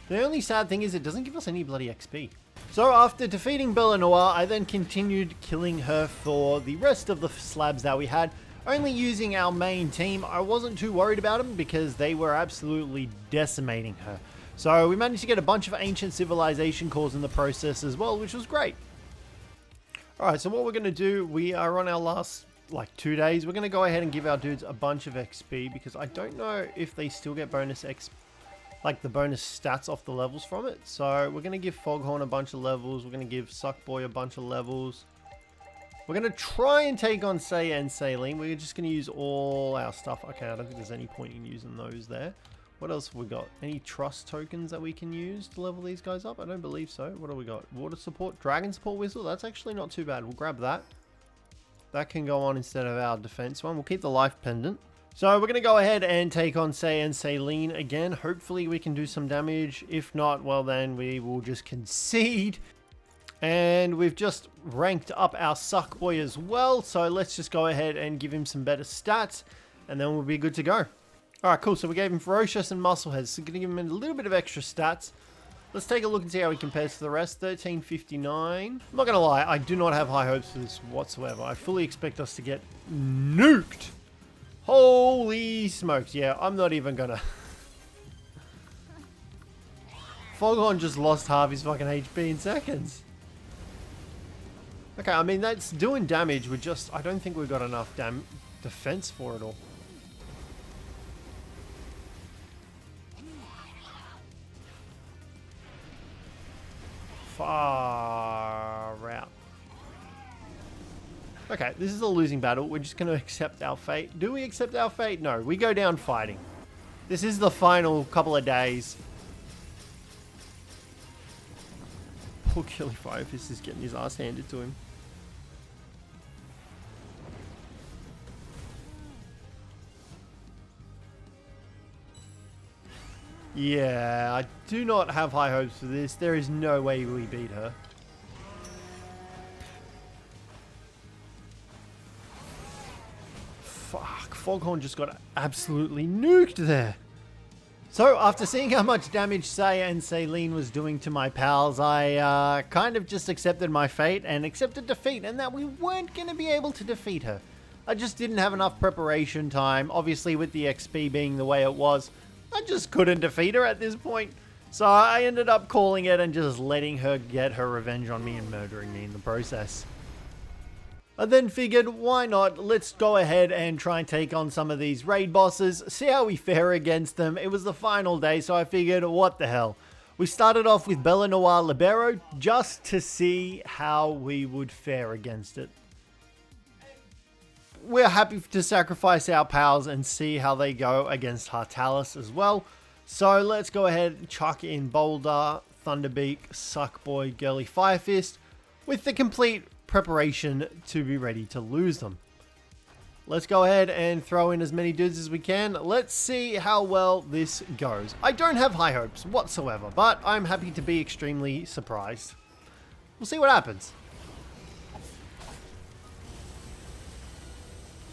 The only sad thing is it doesn't give us any bloody XP. So after defeating Bella Noir, I then continued killing her for the rest of the slabs that we had. Only using our main team, I wasn't too worried about them because they were absolutely decimating her. So we managed to get a bunch of ancient civilization cores in the process as well, which was great. Alright, so what we're going to do, we are on our last like 2 days. We're going to go ahead and give our dudes a bunch of XP because I don't know if they still get bonus XP. Like the bonus stats off the levels from it. So we're going to give Foghorn a bunch of levels. We're going to give Suckboy a bunch of levels. We're going to try and take on Say and Lyleen. We're just going to use all our stuff. Okay, I don't think there's any point in using those there. What else have we got? Any trust tokens that we can use to level these guys up? I don't believe so. What do we got? Water support, dragon support whistle. That's actually not too bad. We'll grab that. That can go on instead of our defense one. We'll keep the life pendant. So we're going to go ahead and take on Say and Lyleen again. Hopefully we can do some damage. If not, well then we will just concede. And we've just ranked up our Suckboy as well. So let's just go ahead and give him some better stats. And then we'll be good to go. Alright, cool. So we gave him Ferocious and Musclehead. So going to give him a little bit of extra stats. Let's take a look and see how he compares to the rest. 1359. I'm not going to lie, I do not have high hopes for this whatsoever. I fully expect us to get nuked. Holy smokes. Yeah, I'm not even going to... Foghorn just lost half his fucking HP in seconds. Okay, I mean, that's doing damage. We're just... I don't think we've got enough defense for it all. Far out. Okay, this is a losing battle. We're just going to accept our fate. Do we accept our fate? No, we go down fighting. This is the final couple of days. Poor Killy Firefist is getting his ass handed to him. Yeah, I do not have high hopes for this. There is no way we beat her. Fuck, Foghorn just got absolutely nuked there. So, after seeing how much damage Saya and Lyleen was doing to my pals, I kind of just accepted my fate and accepted defeat, and that we weren't going to be able to defeat her. I just didn't have enough preparation time. Obviously, with the XP being the way it was, I just couldn't defeat her at this point. So I ended up calling it and just letting her get her revenge on me and murdering me in the process. I then figured, why not? Let's go ahead and try and take on some of these raid bosses, see how we fare against them. It was the final day, so I figured, what the hell. We started off with Bella Noir Libero just to see how we would fare against it. We're happy to sacrifice our pals and see how they go against Hartalis as well. So let's go ahead and chuck in Boulder, Thunderbeak, Suckboy, Girly Firefist with the complete preparation to be ready to lose them. Let's go ahead and throw in as many dudes as we can. Let's see how well this goes. I don't have high hopes whatsoever, but I'm happy to be extremely surprised. We'll see what happens.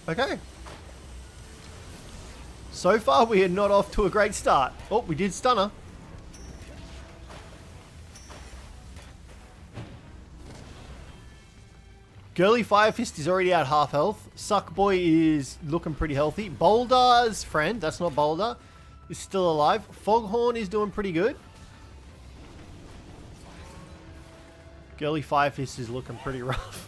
Okay. So far, we are not off to a great start. Oh, we did stun her. Girly Firefist is already at half health. Suckboy is looking pretty healthy. Boulder's friend, that's not Boulder, is still alive. Foghorn is doing pretty good. Girly Firefist is looking pretty rough.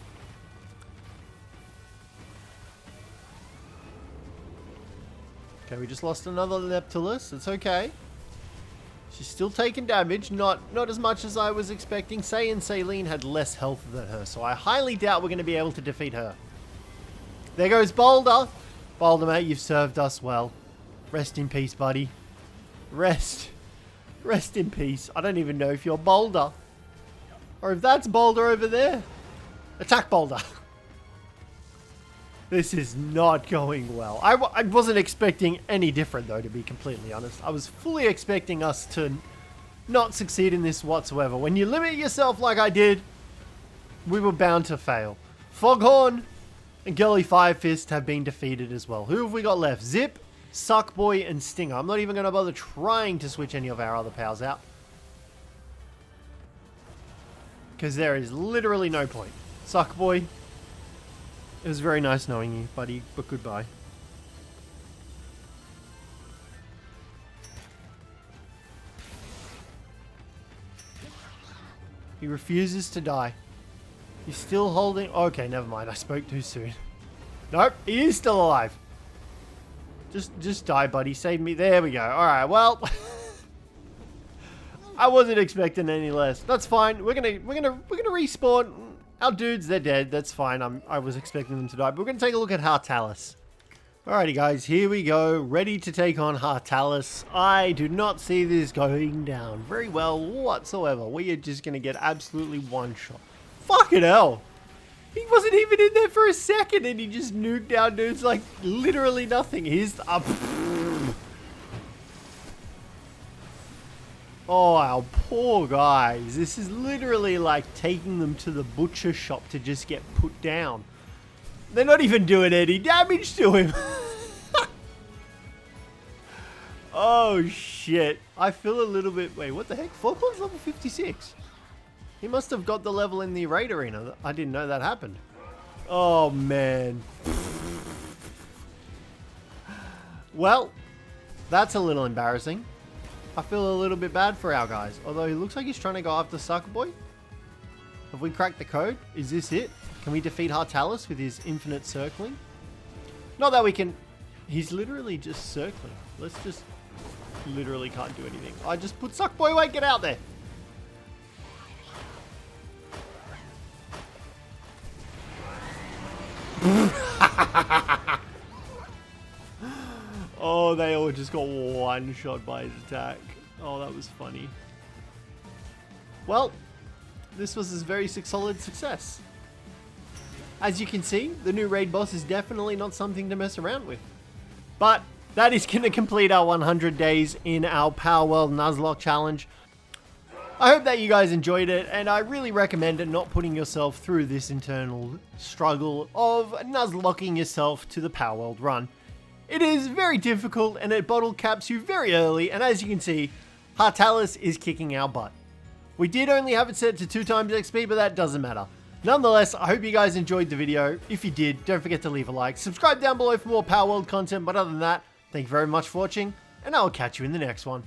Okay, we just lost another Leptilus. It's okay. She's still taking damage. Not as much as I was expecting. Say and Lyleen had less health than her, so I highly doubt we're going to be able to defeat her. There goes Boulder. Boulder, mate, you've served us well. Rest in peace, buddy. Rest in peace. I don't even know if you're Boulder. Or if that's Boulder over there. Attack Boulder. This is not going well. I wasn't expecting any different, though, to be completely honest. I was fully expecting us to not succeed in this whatsoever. When you limit yourself like I did, we were bound to fail. Foghorn and Girly Firefist have been defeated as well. Who have we got left? Zip, Suckboy, and Stinger. I'm not even going to bother trying to switch any of our other pals out, because there is literally no point. Suckboy, it was very nice knowing you, buddy, but goodbye. He refuses to die. He's still holding... Okay, never mind. I spoke too soon. Nope, he is still alive. Just die, buddy. Save me. There we go. Alright, well... I wasn't expecting any less. That's fine. We're gonna respawn. Our dudes, they're dead. That's fine. I was expecting them to die. But we're going to take a look at Hartalis. Alrighty, guys. Here we go. Ready to take on Hartalis. I do not see this going down very well whatsoever. We are just going to get absolutely one shot. Fucking hell. He wasn't even in there for a second and he just nuked down dudes like literally nothing. Here's the... Oh, our poor guys. This is literally like taking them to the butcher shop to just get put down. They're not even doing any damage to him. Oh, shit. I feel a little bit... Wait, what the heck? Falkland's level 56. He must have got the level in the raid arena. I didn't know that happened. Oh, man. Well, that's a little embarrassing. I feel a little bit bad for our guys. Although he looks like he's trying to go after Sakurboy. Have we cracked the code? Is this it? Can we defeat Hartalis with his infinite circling? Not that we can... He's literally just circling. Let's just... Literally can't do anything. I just put Sakurboy away. Get out there. Oh, they all just got one shot by his attack. Oh, that was funny. Well, this was a very solid success. As you can see, the new raid boss is definitely not something to mess around with. But that is going to complete our 100 days in our Palworld Nuzlocke challenge. I hope that you guys enjoyed it, and I really recommend it not putting yourself through this internal struggle of nuzlocking yourself to the Palworld run. It is very difficult, and it bottle caps you very early, and as you can see, Hartalis is kicking our butt. We did only have it set to 2 times XP, but that doesn't matter. Nonetheless, I hope you guys enjoyed the video. If you did, don't forget to leave a like. Subscribe down below for more Palworld content, but other than that, thank you very much for watching, and I will catch you in the next one.